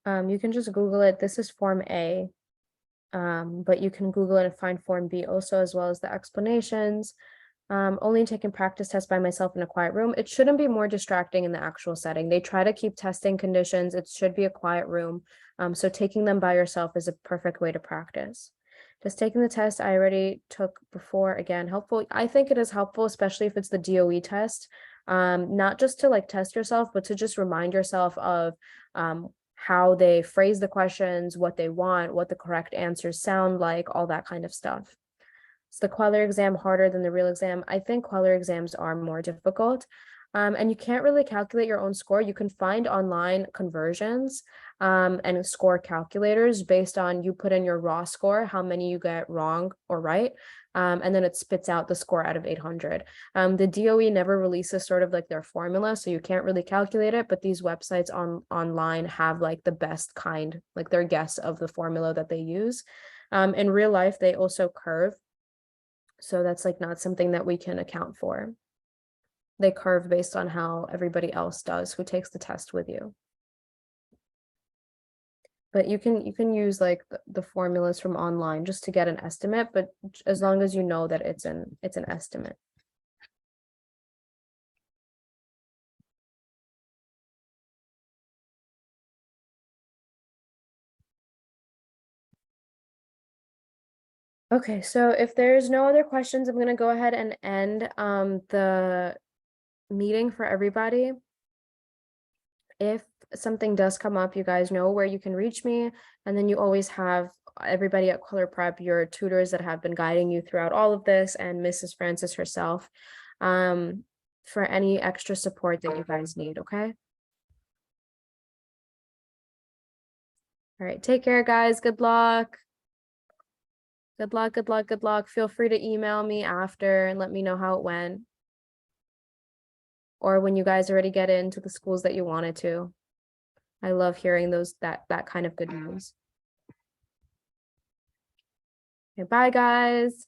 Speaker 1: You can just Google it. This is Form A, but you can Google it and find Form B also, as well as the explanations. Only taking practice tests by myself in a quiet room. It shouldn't be more distracting in the actual setting. They try to keep testing conditions. It should be a quiet room. So taking them by yourself is a perfect way to practice. Just taking the test I already took before, again, helpful. I think it is helpful, especially if it's the DOE test, not just to like test yourself, but to just remind yourself of how they phrase the questions, what they want, what the correct answers sound like, all that kind of stuff. Is the Queller exam harder than the real exam? I think Queller exams are more difficult. And you can't really calculate your own score. You can find online conversions and score calculators based on you put in your raw score, how many you get wrong or right. And then it spits out the score out of 800. The DOE never releases sort of like their formula, so you can't really calculate it, but these websites online have like the best kind, like their guess of the formula that they use. In real life, they also curve. So that's like not something that we can account for. They curve based on how everybody else does who takes the test with you. But you can use like the formulas from online just to get an estimate, but as long as you know that it's an estimate. Okay, so if there's no other questions, I'm gonna go ahead and end the meeting for everybody. If something does come up, you guys know where you can reach me, and then you always have everybody at Color Prep, your tutors that have been guiding you throughout all of this, and Mrs. Francis herself, for any extra support that you guys need, okay? All right, take care, guys. Good luck. Good luck, good luck, good luck. Feel free to email me after and let me know how it went. Or when you guys already get into the schools that you wanted to. I love hearing that kind of good news. Okay, bye, guys.